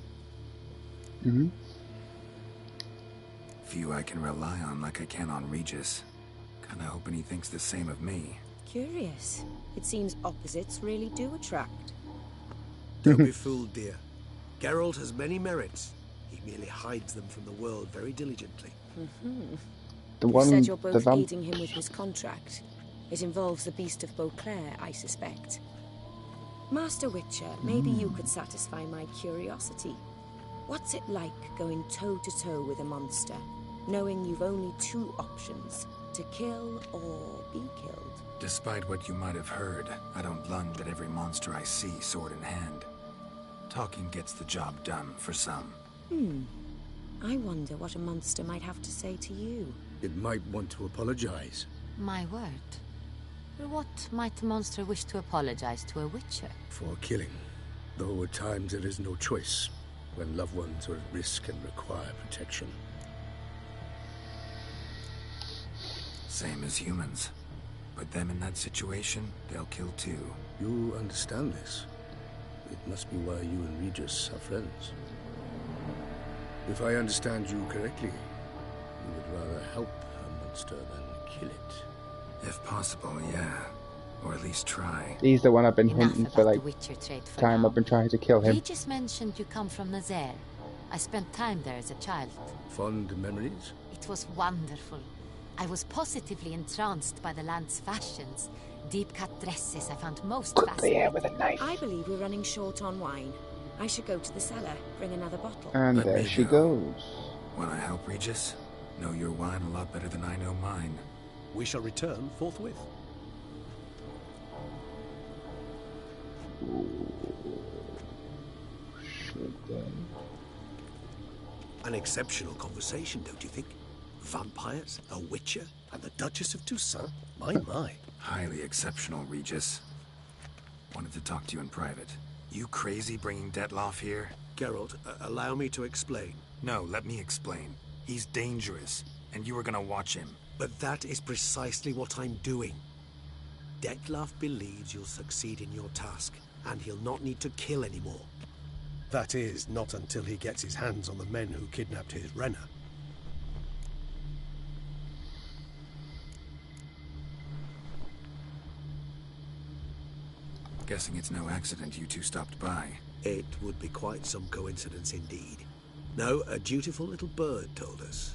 Few I can rely on like I can on Regis. Kinda hoping he thinks the same of me. Curious. It seems opposites really do attract. Don't be fooled, dear. Geralt has many merits. He merely hides them from the world very diligently. The You one, said you're the both vamp. aiding him with his contract. It involves the Beast of Beauclair, I suspect. Master Witcher, maybe you could satisfy my curiosity. What's it like going toe-to-toe with a monster, knowing you've only 2 options, to kill or be killed? Despite what you might have heard, I don't lunge at every monster I see sword in hand. Talking gets the job done for some. I wonder what a monster might have to say to you. It might want to apologize. My word. What might a monster wish to apologize to a witcher? For killing. Though at times there is no choice, when loved ones are at risk and require protection. Same as humans. Put them in that situation, they'll kill too. You understand this. It must be why you and Regis are friends. If I understand you correctly, you would rather help a monster than kill it. If possible, yeah. Or at least try. He's the one I've been Enough hunting about for the like Witcher trade for time now. I've been trying to kill him. Regis mentioned you come from Nazaire. I spent time there as a child. Fond memories? It was wonderful. I was positively entranced by the land's fashions. Deep-cut dresses I found most fascinating. with a knife. I believe we're running short on wine. I should go to the cellar, bring another bottle. And Let there me she go. goes. Wanna help, Regis? Know your wine a lot better than I know mine. We shall return forthwith. An exceptional conversation, don't you think? Vampires, a witcher, and the Duchess of Toussant? My. Highly exceptional, Regis. Wanted to talk to you in private. You crazy bringing Detlaf here? Geralt, allow me to explain. No, let me explain. He's dangerous, and you were gonna watch him. But that is precisely what I'm doing. Detlaf believes you'll succeed in your task, and he'll not need to kill anymore. That is, not until he gets his hands on the men who kidnapped his Renner. Guessing it's no accident you two stopped by. It would be quite some coincidence indeed. No, a dutiful little bird told us.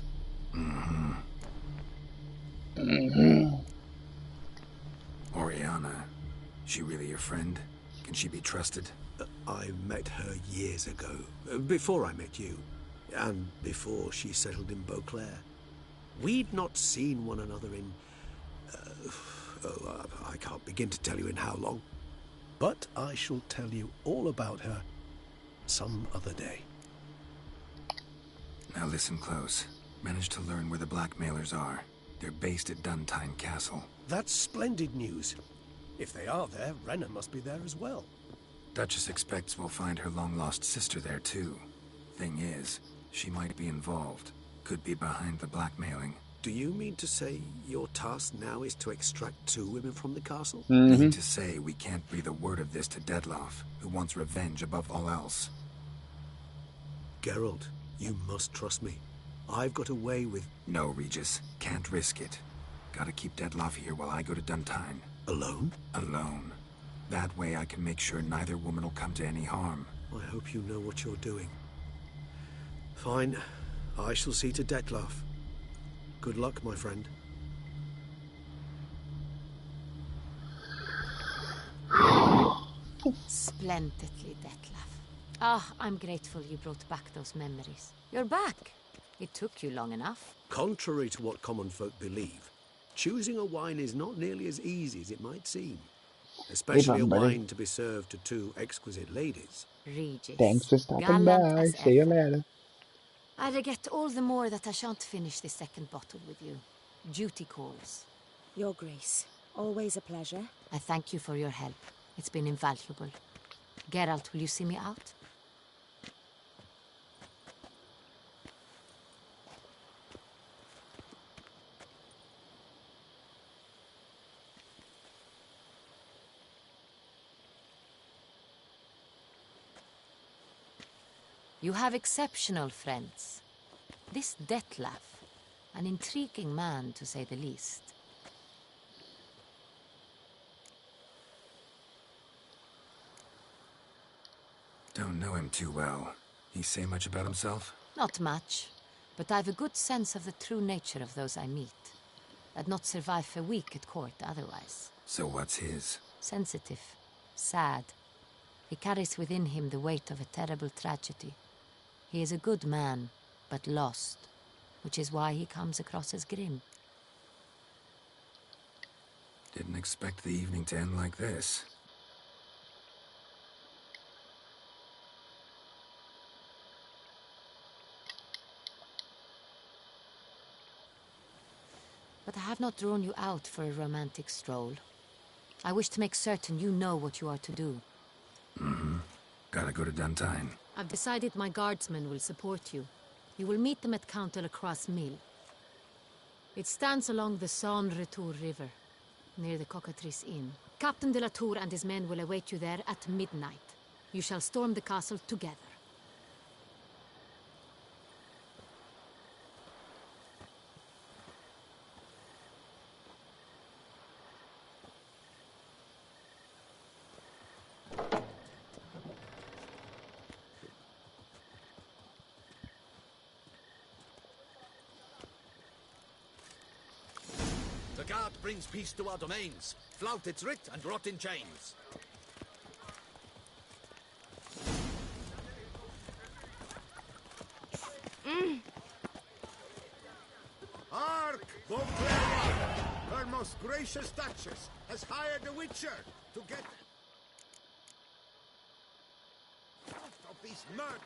Oriana, she really your friend? Can she be trusted? I met her years ago, before I met you, and before she settled in Beauclair. We'd not seen one another in... I can't begin to tell you in how long. But I shall tell you all about her some other day. Now listen close. Managed to learn where the blackmailers are. They're based at Duntine Castle. That's splendid news. If they are there, Renna must be there as well. Duchess expects we'll find her long-lost sister there, too. Thing is, she might be involved. Could be behind the blackmailing. Do you mean to say your task now is to extract 2 women from the castle? Mean to say we can't breathe a word of this to Dettlaff, who wants revenge above all else. Geralt, you must trust me. I've got a way with... No, Regis. Can't risk it. Gotta keep Dettlaff here while I go to Duntine. Alone? Alone. That way I can make sure neither woman will come to any harm. I hope you know what you're doing. Fine. I shall see to Dettlaff. Good luck, my friend. Splendidly, Dettlaff. Ah, I'm grateful you brought back those memories. You're back. It took you long enough. Contrary to what common folk believe, choosing a wine is not nearly as easy as it might seem. Especially a wine to be served to 2 exquisite ladies. Regis. Thanks for stopping by. See you later. I regret all the more that I shan't finish this second bottle with you. Duty calls. Your Grace. Always a pleasure. I thank you for your help. It's been invaluable. Geralt, will you see me out? You have exceptional friends. This Dettlaff, an intriguing man to say the least. Don't know him too well. He say much about himself? Not much, but I've a good sense of the true nature of those I meet. I'd not survive a week at court otherwise. So what's his? Sensitive, sad. He carries within him the weight of a terrible tragedy. He is a good man, but lost, which is why he comes across as grim. Didn't expect the evening to end like this. But I have not drawn you out for a romantic stroll. I wish to make certain you know what you are to do. Gotta go to Duntine. I've decided my guardsmen will support you. You will meet them at Count de la Croix's mill. It stands along the Saône-Retour River, near the Cockatrice Inn. Captain de la Tour and his men will await you there at midnight. You shall storm the castle together. The guard brings peace to our domains. Flout its writ and rot in chains. Hark, Beauclair! Her most gracious Duchess has hired a witcher to get out of these murders.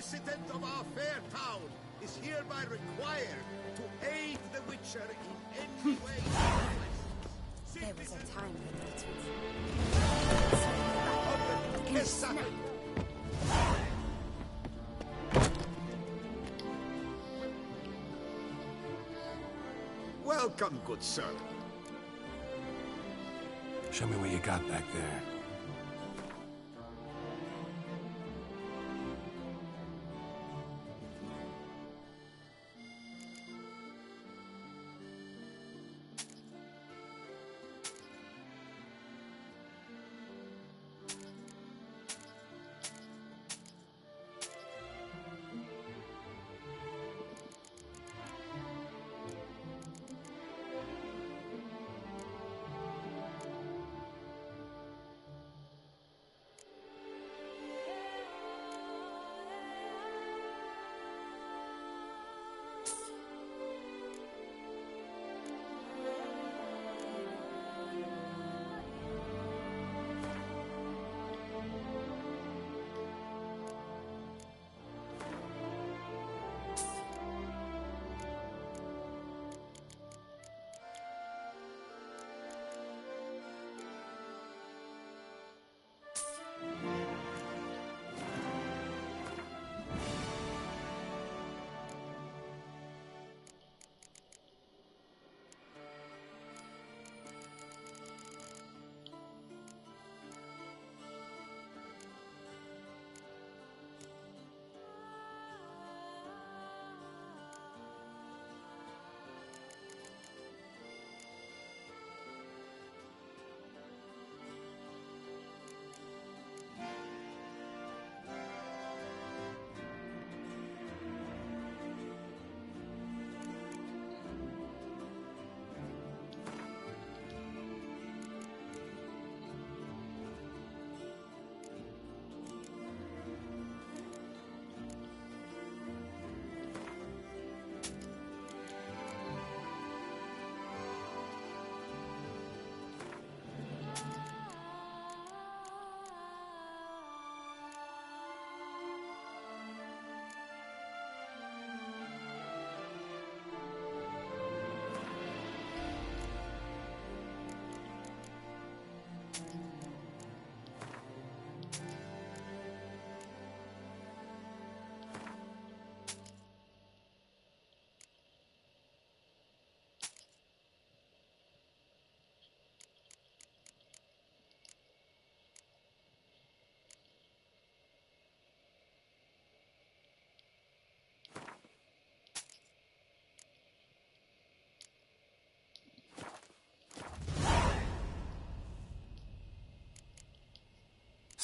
resident of our fair town is hereby required to aid the Witcher in any way. There was a time when it Open, was... Welcome, good sir. Show me what you got back there.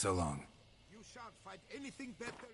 So long. You shan't find anything better.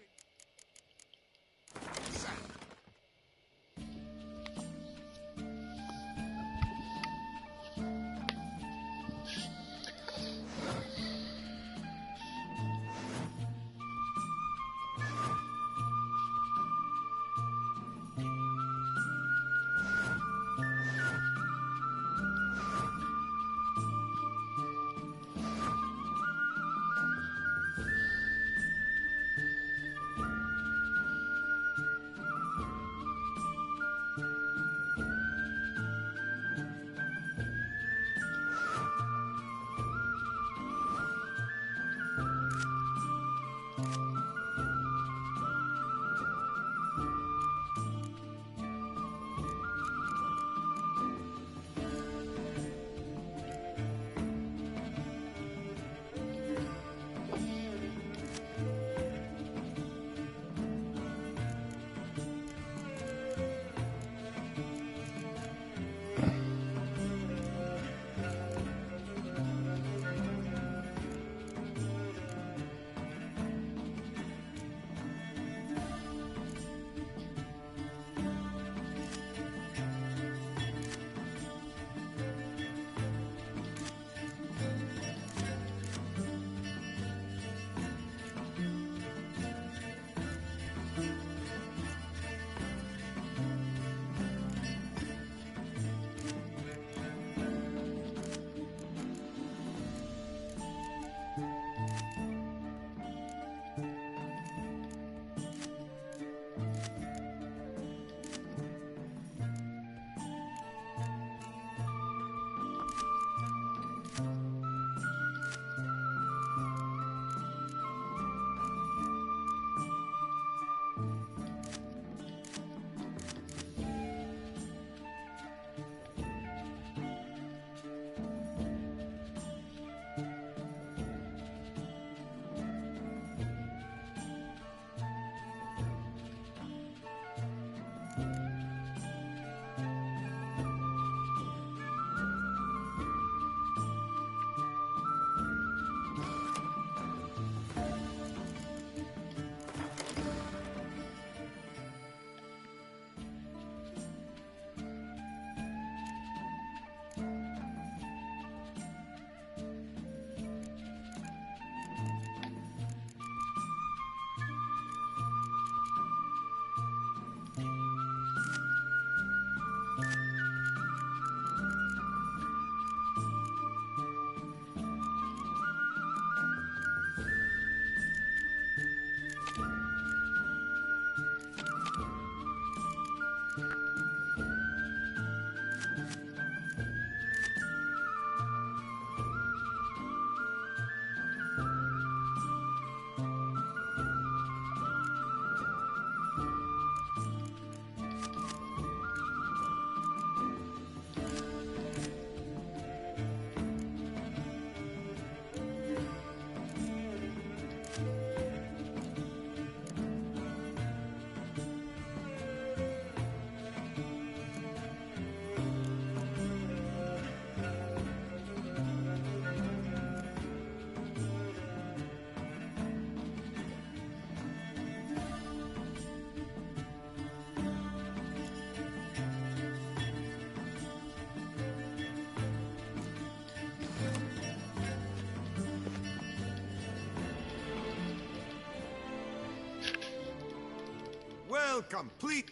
welcome, please.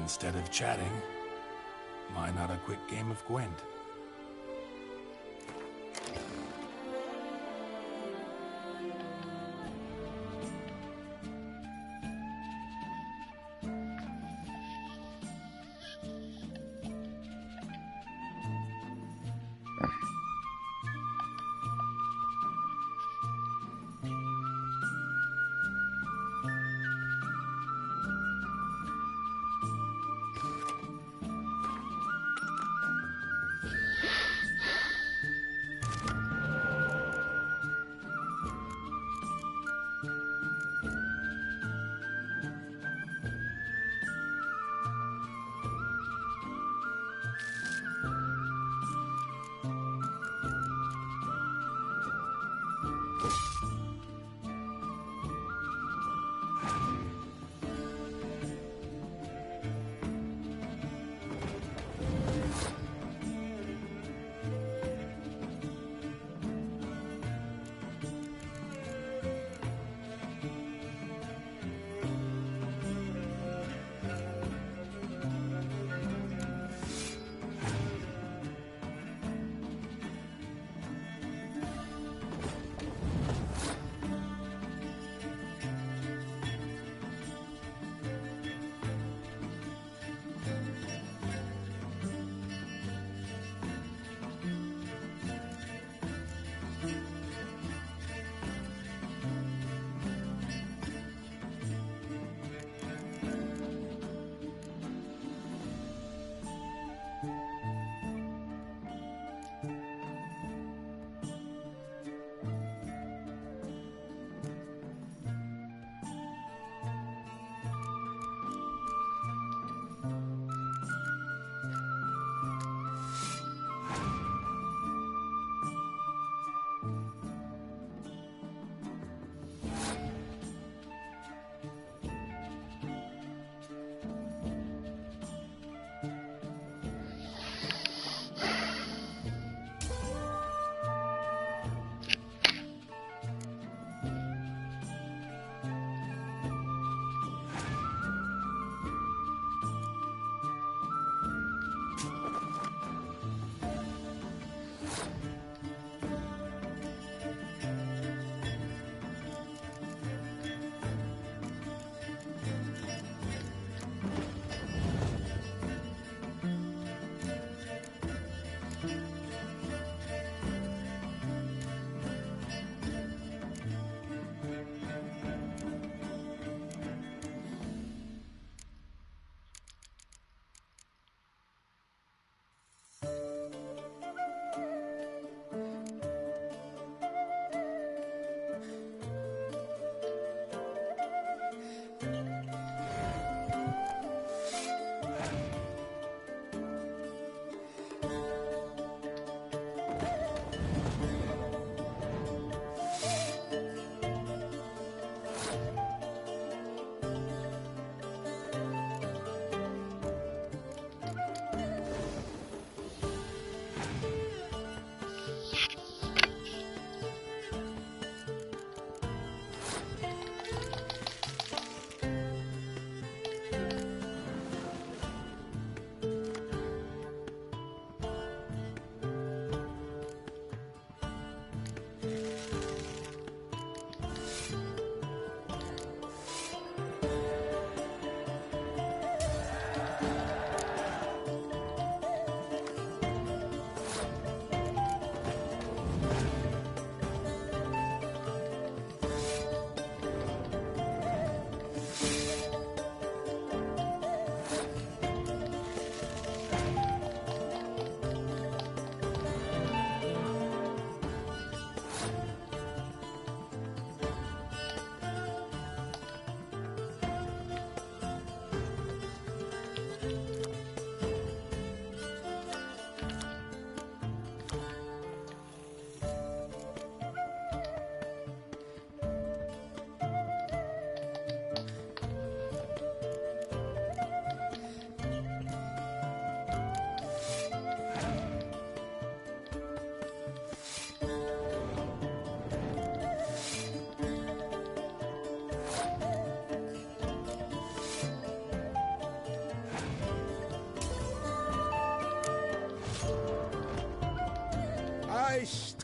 Instead of chatting, why not a quick game of Gwent?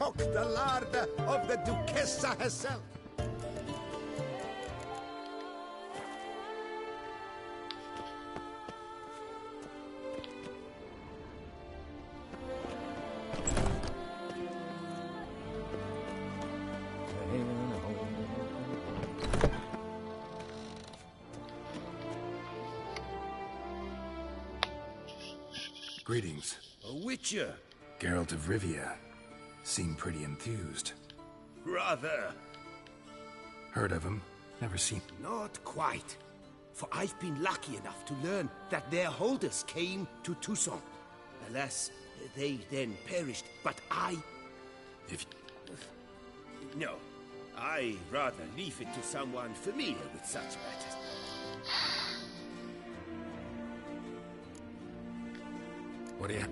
stock the larder of the Duchessa herself. Greetings. A witcher? Geralt of Rivia. Seem pretty enthused. Rather. Heard of him? Never seen. Not quite. For I've been lucky enough to learn that their holders came to Toussant. Alas, they then perished, but I... If... No. I rather leave it to someone familiar with such matters. What do you...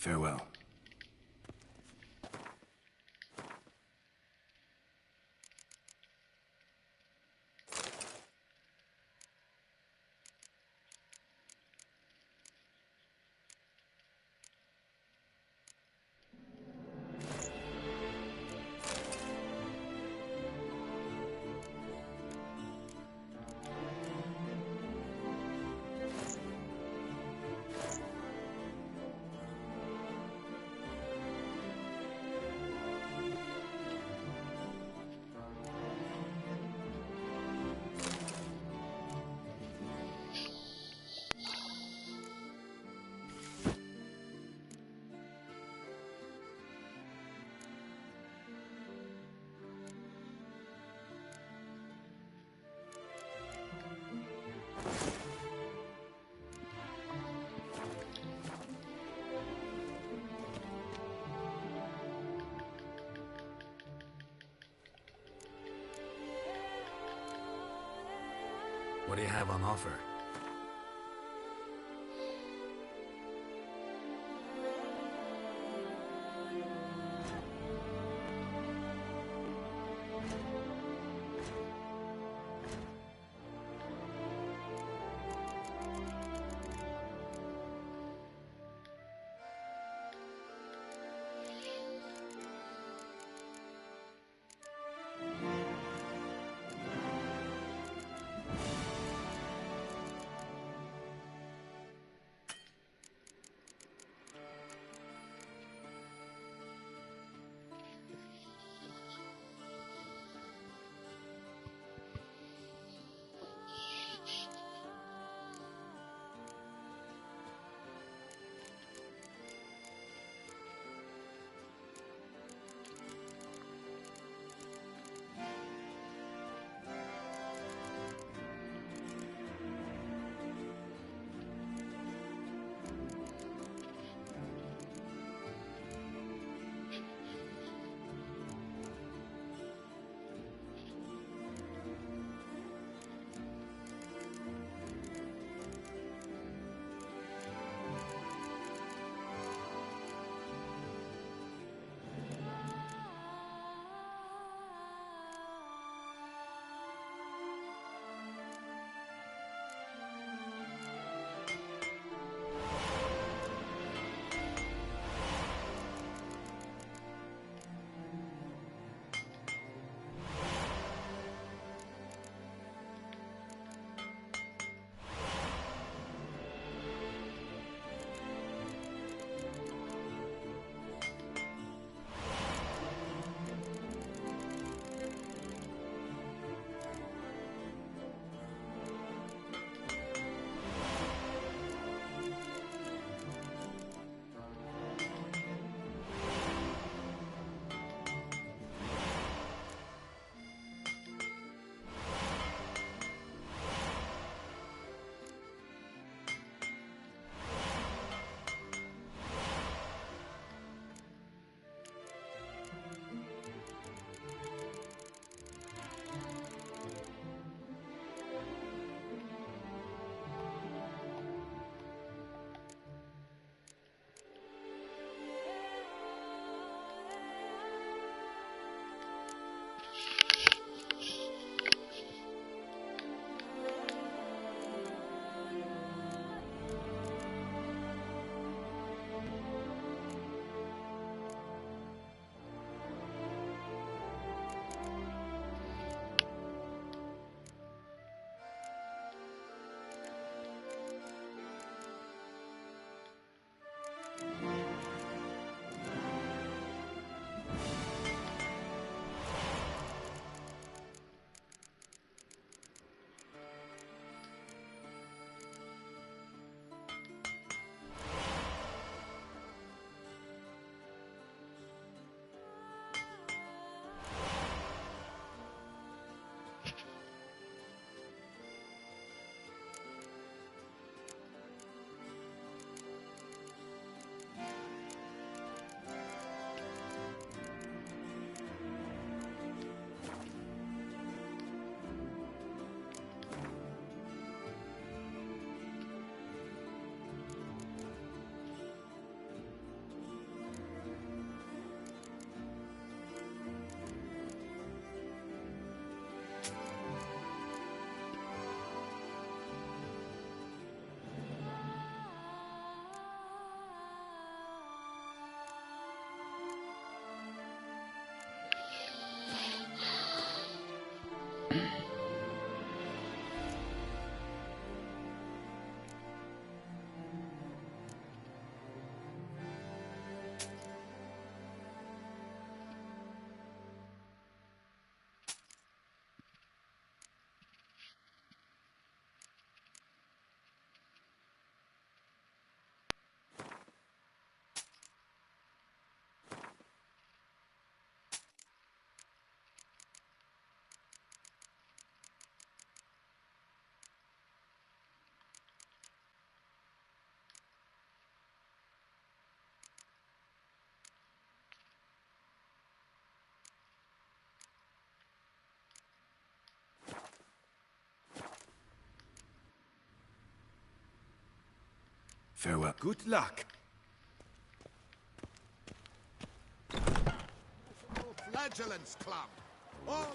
Farewell. What do you have on offer? Farewell. Good luck. Flagellants Club. All are...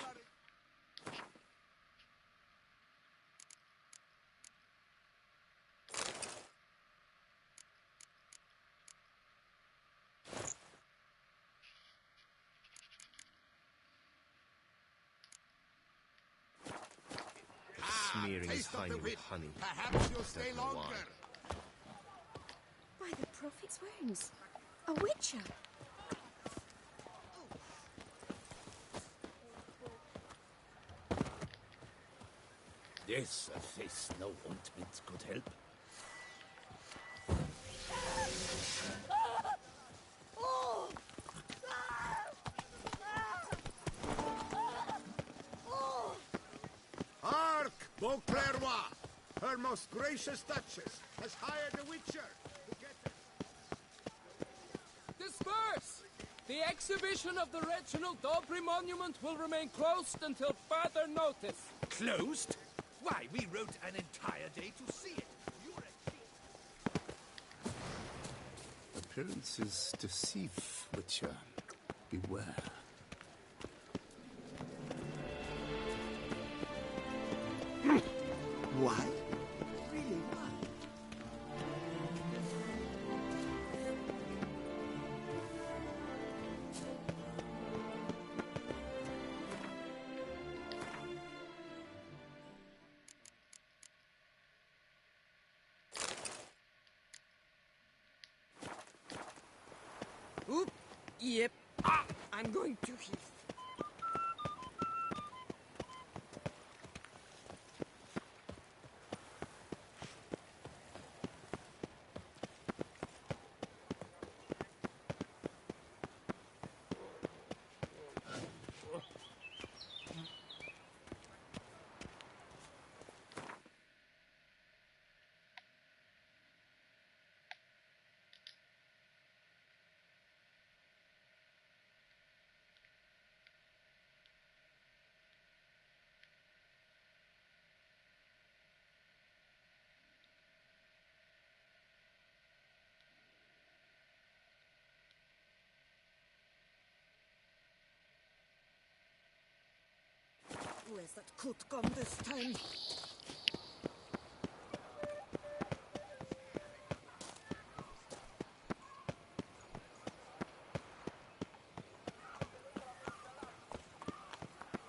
Smearing his taste of hiney the with wit. honey. Perhaps you'll stay Don't know longer. why. By the Prophet's wounds. A witcher. This face no ointment could help. Hark, Beauclerc! Her most gracious Duchess has hired a witcher to get us. Disperse! The exhibition of the Reginald Dobry monument will remain closed until further notice. Closed? Why, we rode an entire day to see it. You're a thief. Appearances deceive, Witcher. Beware. Why? Really, why? Oop! Yep. Ah! I'm going to Heath. Where's that coat gone this time?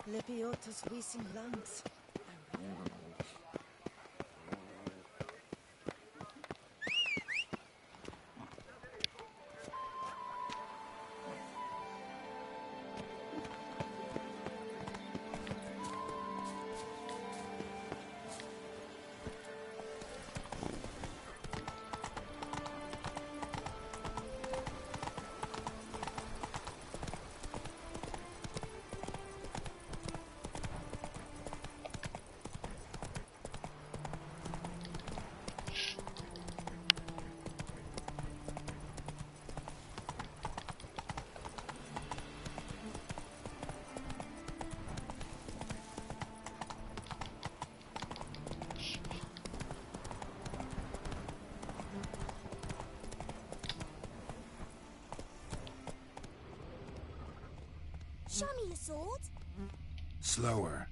Lebiota's wheezing lungs. Show me your sword. Slower.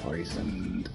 Poisoned.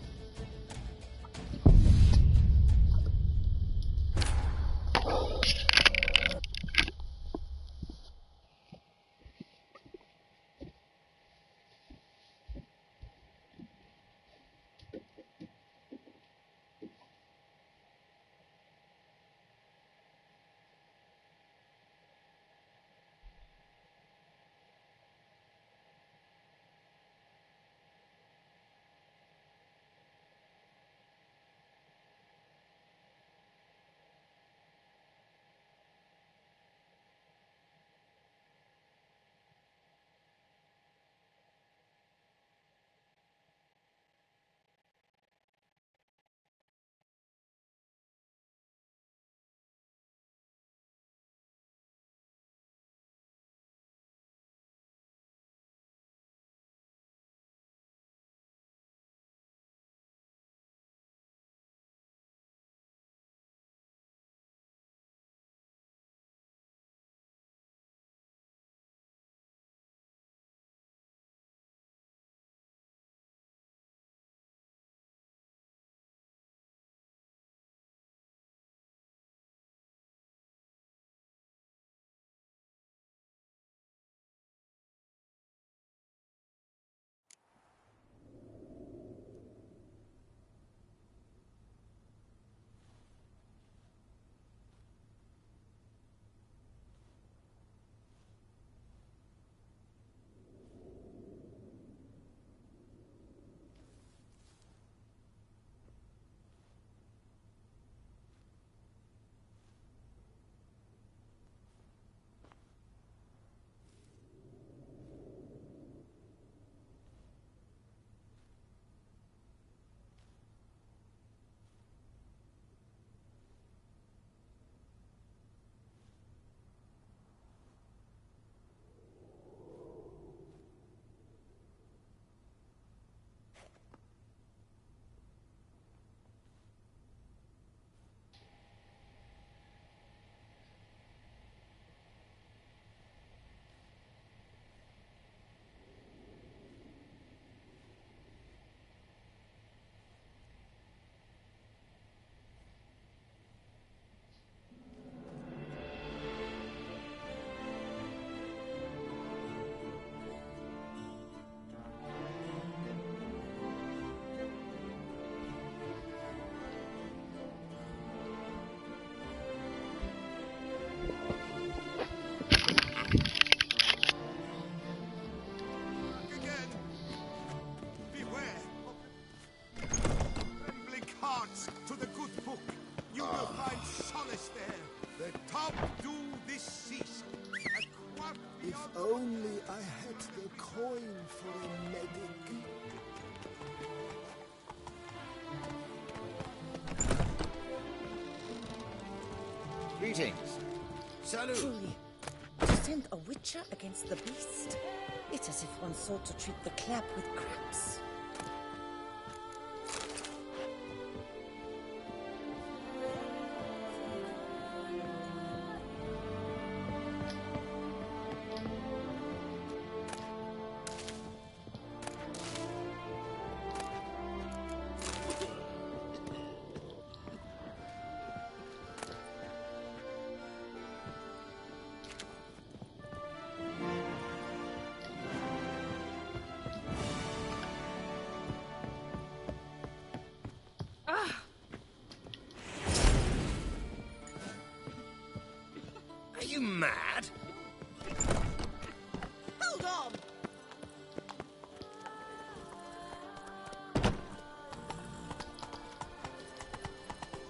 If only I had the coin for a medic. Greetings. Salut. Truly, to send a witcher against the beast, it's as if one sought to treat the clap with craps. Are you mad? Hold on!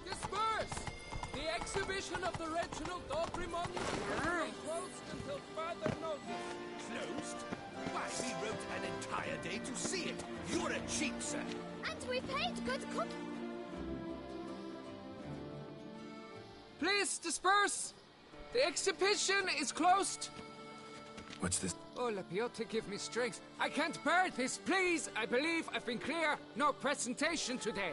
Disperse! The exhibition of the Reginald Daubry Monument will remain closed until further notice. Closed? Why, we wrote an entire day to see it. You're a cheat, sir. And we paid good cook. Please disperse! The exhibition is closed! What's this? Oh, Lapiota, give me strength. I can't bear this, please! I believe I've been clear. No presentation today.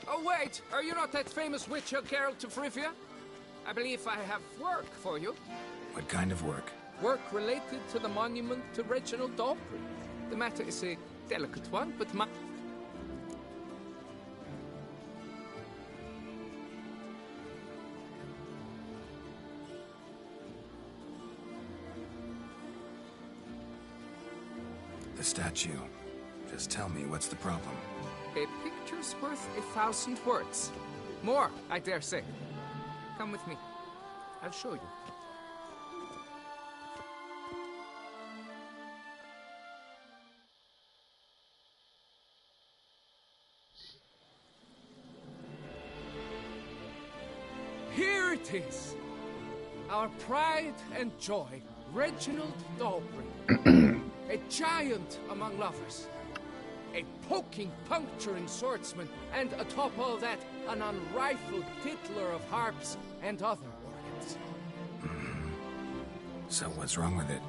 Oh, wait! Are you not that famous witcher, Geralt of Rivia? I believe I have work for you. What kind of work? Work related to the monument to Reginald Daubry. The matter is a delicate one, but my... The statue. Just tell me, what's the problem? A picture's worth 1,000 words. More, I dare say. Come with me. I'll show you. Here it is. Our pride and joy, Reginald Daubry. A giant among lovers. A poking, puncturing swordsman, and atop all that, an unrifled tittler of harps and other organs. So what's wrong with it?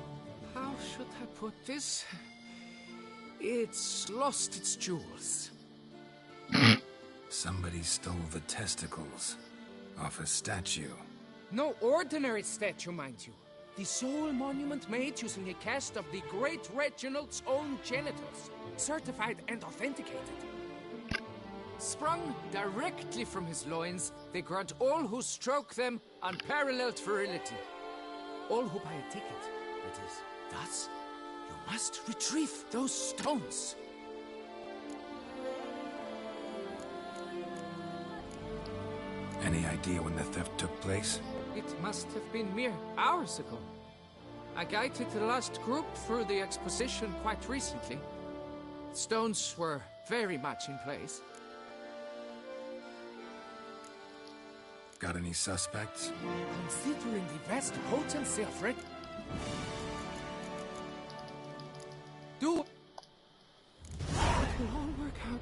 How should I put this? It's lost its jewels. Somebody stole the testicles off a statue. No ordinary statue, mind you. The sole monument made using a cast of the great Reginald's own genitals, certified and authenticated. Sprung directly from his loins, they grant all who stroke them unparalleled virility. All who buy a ticket, that is. Thus, you must retrieve those stones. Any idea when the theft took place? It must have been mere hours ago. I guided the last group through the exposition quite recently. Stones were very much in place. Got any suspects? Considering the vast potency of Red... It will all work out.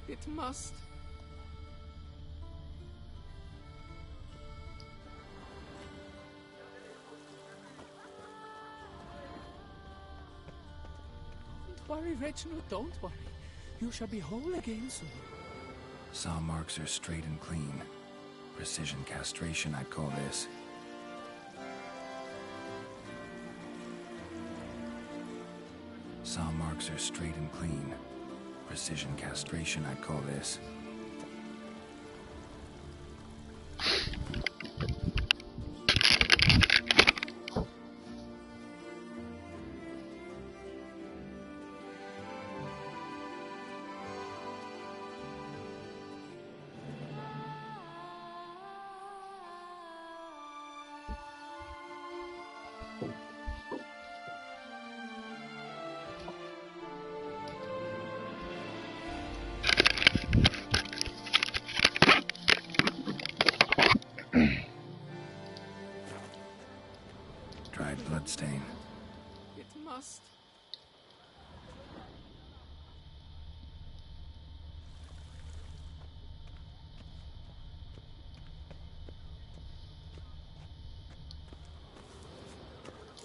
It must. Don't worry, Reginald, don't worry. You shall be whole again soon. Saw marks are straight and clean. Precision castration, I'd call this. Saw marks are straight and clean. Precision castration, I'd call this. bloodstain. It must.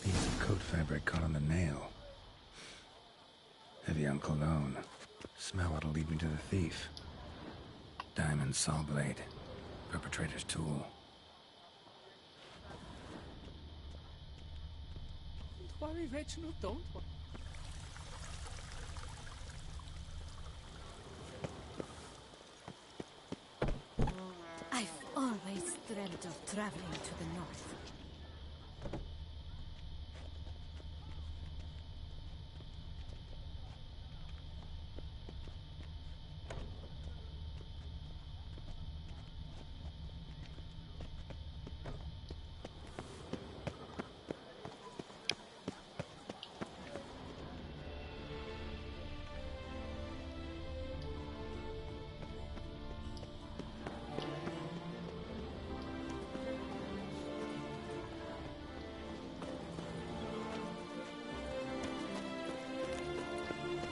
Piece of coat fabric caught on the nail. Heavy on cologne. Smell what'll lead me to the thief. Diamond saw blade. Perpetrator's tool. Don't worry, Reginald, don't worry. I've always dreamt of traveling to the north.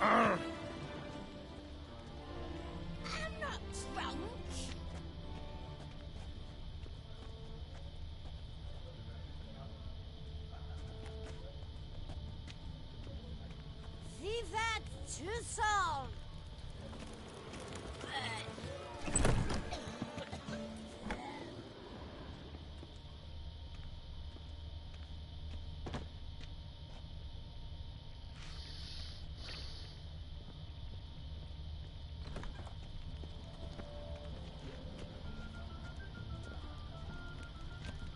Arr! I'm not drunk. Vivat Toussant!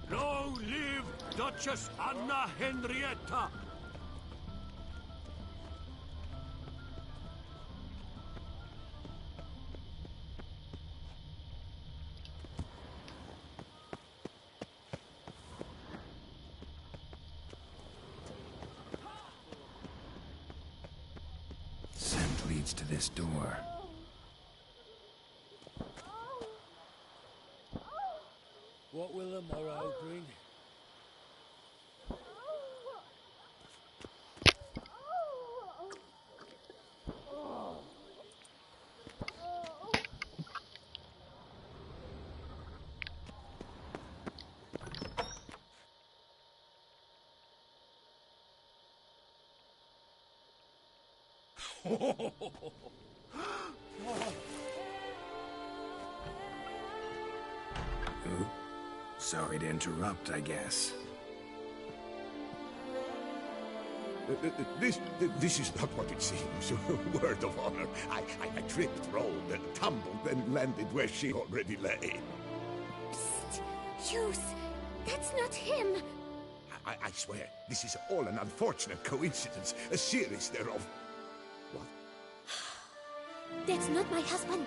Long live Duchess Anna Henrietta! Scent leads to this door. What will the morrow bring? Ooh. Sorry to interrupt, I guess. This is not what it seems. Word of honor. I tripped, rolled, and tumbled, then landed where she already lay. Psst! Hughes! That's not him! I swear, this is all an unfortunate coincidence. A series thereof. What? That's not my husband!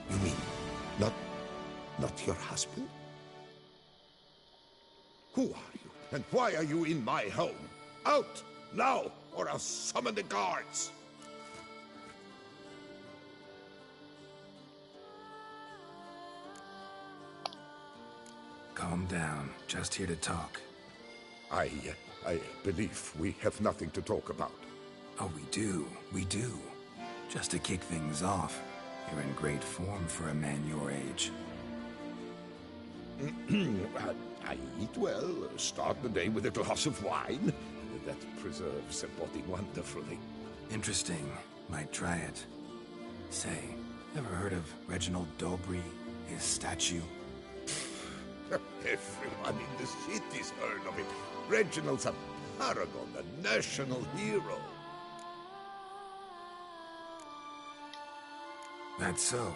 You mean, not your husband? Who are you? And why are you in my home? Out! Now! Or I'll summon the guards! Calm down. Just here to talk. I believe we have nothing to talk about. Oh, we do. We do. Just to kick things off, you're in great form for a man your age. I eat well, start the day with a glass of wine. That preserves the body wonderfully. Interesting. Might try it. Say, ever heard of Reginald Dobry, his statue? Everyone in the city's heard of it. Reginald's a paragon, a national hero. That's so.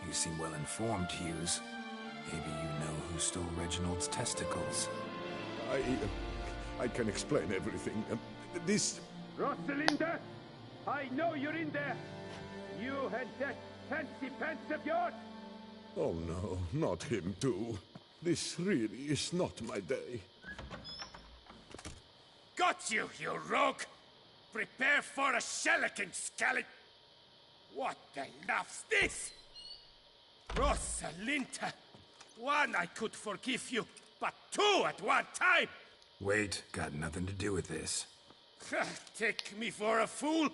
You seem well informed, Hughes. Maybe you know who stole Reginald's testicles. I can explain everything. This... Rosalinda! I know you're in there! You and that fancy pants of yours! Oh no, not him too. This really is not my day. Got you, you rogue! Prepare for a shellacking, scallop! What the laugh's this? Rosalinda! One, I could forgive you, but two at one time! Wait, got nothing to do with this. Take me for a fool?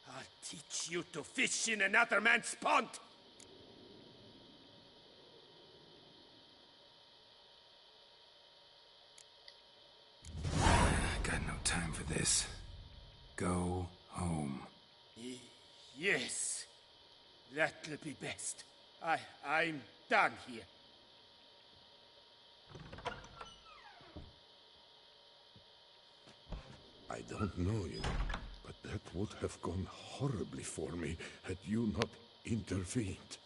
I'll teach you to fish in another man's pond. Got no time for this. Go home. Yes, that'll be best. I'm done here. I don't know you, but that would have gone horribly for me had you not intervened.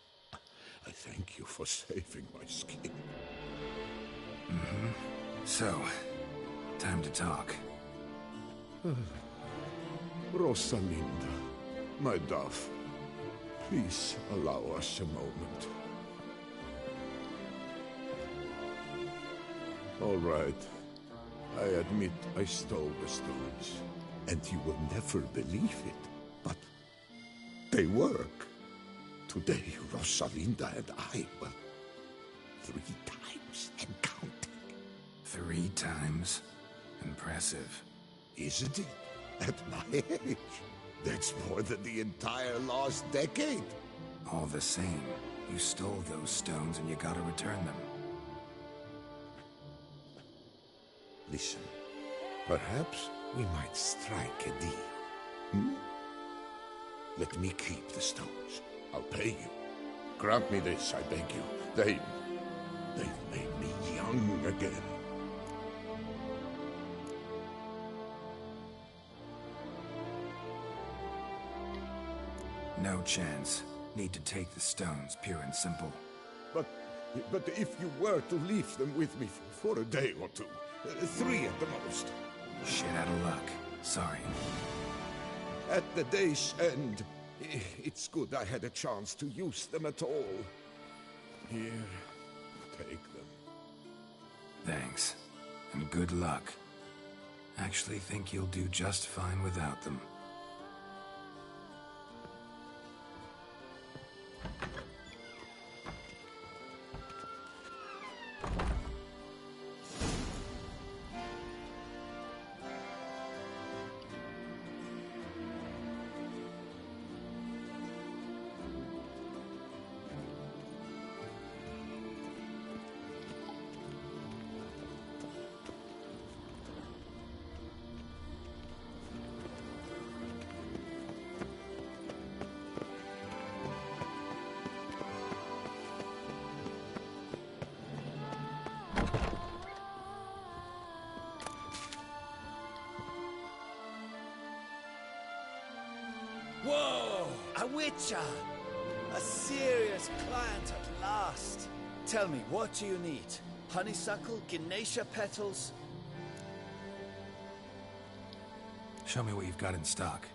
I thank you for saving my skin. So, time to talk. Rosalinda, my dove, please allow us a moment. All right. I admit I stole the stones, and you will never believe it, but they work. Today, Rosalinda and I, well, 3 times and counting. 3 times? Impressive. Isn't it? At my age. That's more than the entire last decade. All the same, you stole those stones and you gotta return them. Listen, perhaps we might strike a deal. Hmm? Let me keep the stones. I'll pay you. Grant me this, I beg you. They've made me young again. No chance. Need to take the stones, pure and simple. But if you were to leave them with me for a day or 2, 3 at the most. Shit out of luck. Sorry. At the day's end, it's good I had a chance to use them at all. Here, take them. Thanks. And good luck. Actually think you'll do just fine without them. Whoa! A witcher! A serious client at last. Tell me, what do you need? Honeysuckle, Ganesha petals? Show me what you've got in stock.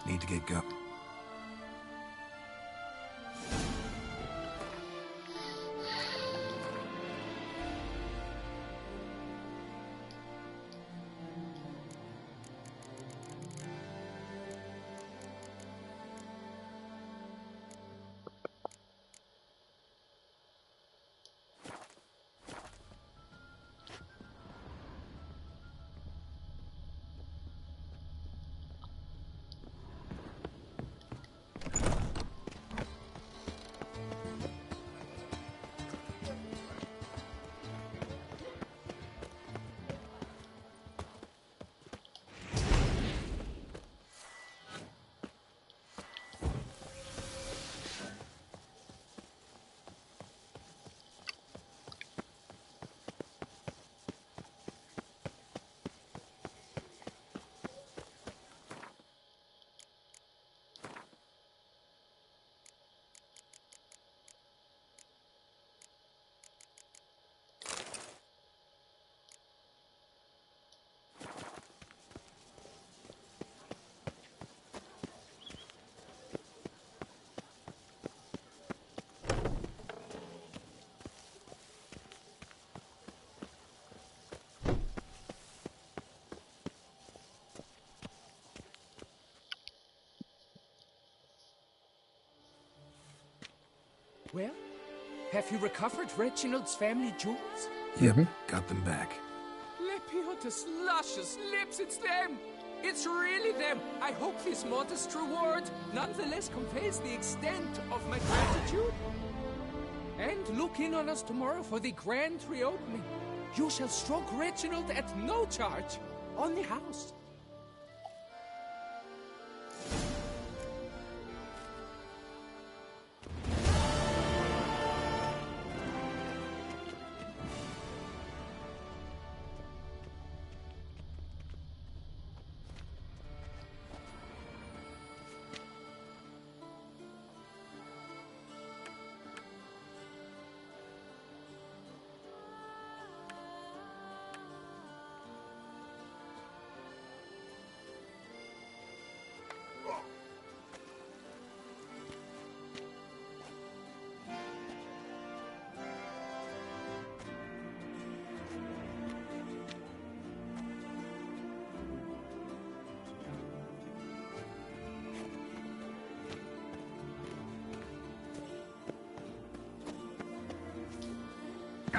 Need to get going. Well, have you recovered Reginald's family jewels? Yep, got them back. Lepiotus luscious lips, it's them! It's really them! I hope this modest reward nonetheless conveys the extent of my gratitude. And look in on us tomorrow for the grand reopening. You shall stroke Reginald at no charge on the house.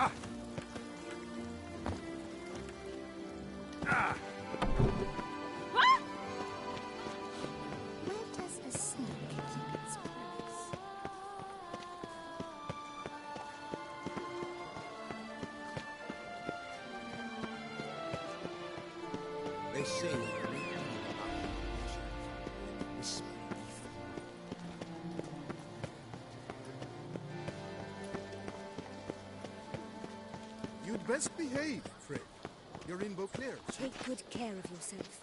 Ah! Ah! What? Where does a snake keep its prey? They say you read about whisper. You'd best behave, Fred. You're in Beauclair. Take good care of yourself.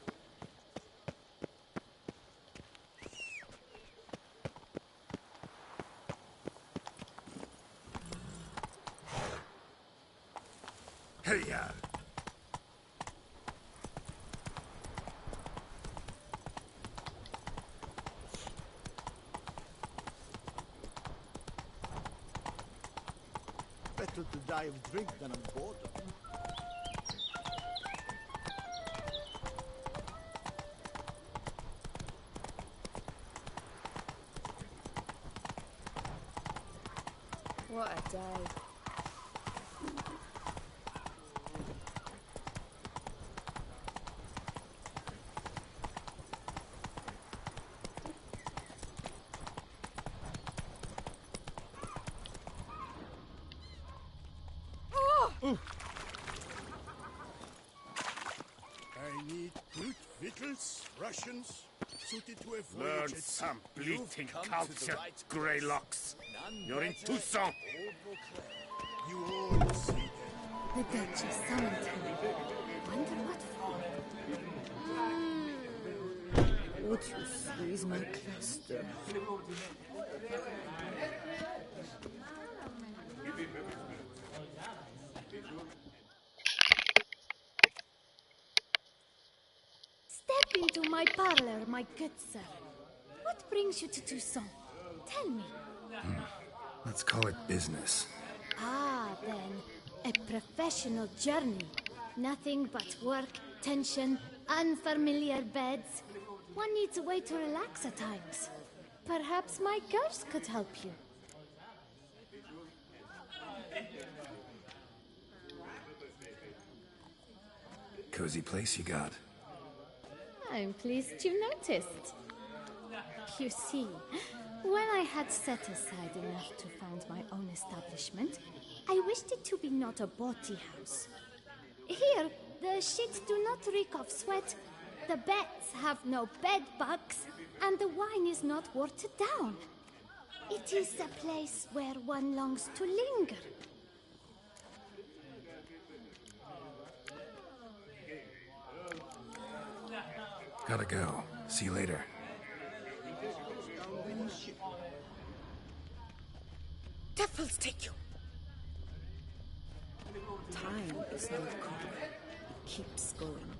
Hey-ya! Better to die of drink than of boredom. What a day. I need good victuals, rations, suited to a voyage Learn at sea. some bleating come to the culture, right Greylocks. None You're in better Toussant. than old Beauclair. You all see them. The Duchess summoned him. Wonder what for? What you see is my cluster. Step into my parlor, my good sir. What brings you to Toussant? Tell me. Let's call it business. Ah, then. A professional journey. Nothing but work, tension, unfamiliar beds. One needs a way to relax at times. Perhaps my girls could help you. Cozy place you got. I'm pleased you noticed. You see, when I had set aside enough to found my own establishment, I wished it to be not a bawdy house. Here, the sheets do not reek of sweat, the beds have no bed bugs, and the wine is not watered down. It is a place where one longs to linger. Gotta go. See you later. Devils take you! Time is no cock. It keeps going.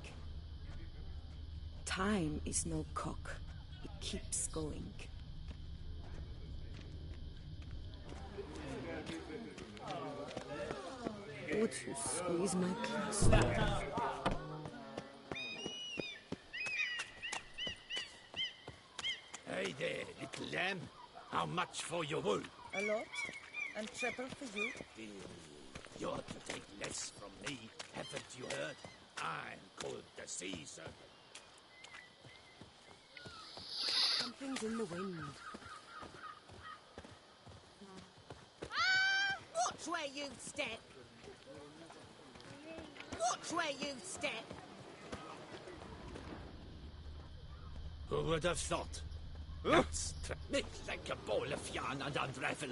Time is no cock. It keeps going. Would you squeeze my clasp? Hey there, little lamb. How much for your wool? A lot, and treble for you. You're to take less from me, haven't you heard? I'm called the Sea Serpent. Something's in the wind. Watch where you step! Watch where you step! Who would have thought? That's make like a ball of yarn and unravel.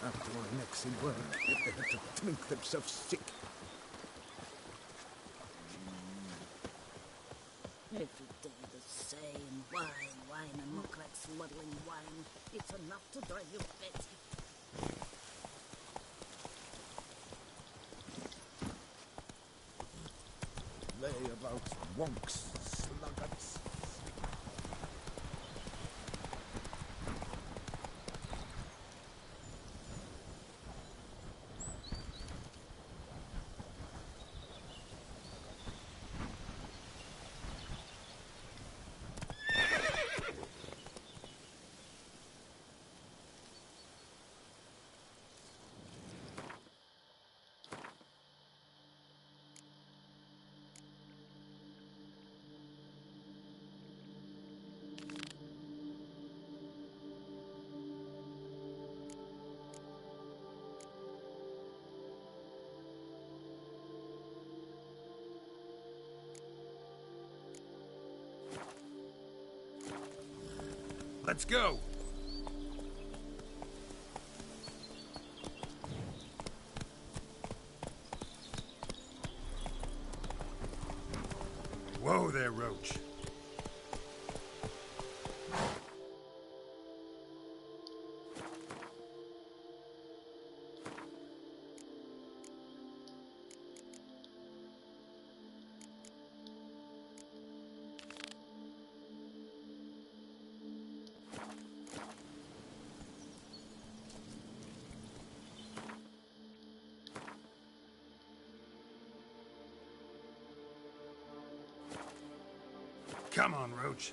After all necks in work, yet they have to drink themselves sick. Every day the same. Wine, and look like smuggling wine. It's enough to drive you batty. Lay about wonks, sluggards. Let's go! Whoa there, Roach. Come on, Roach.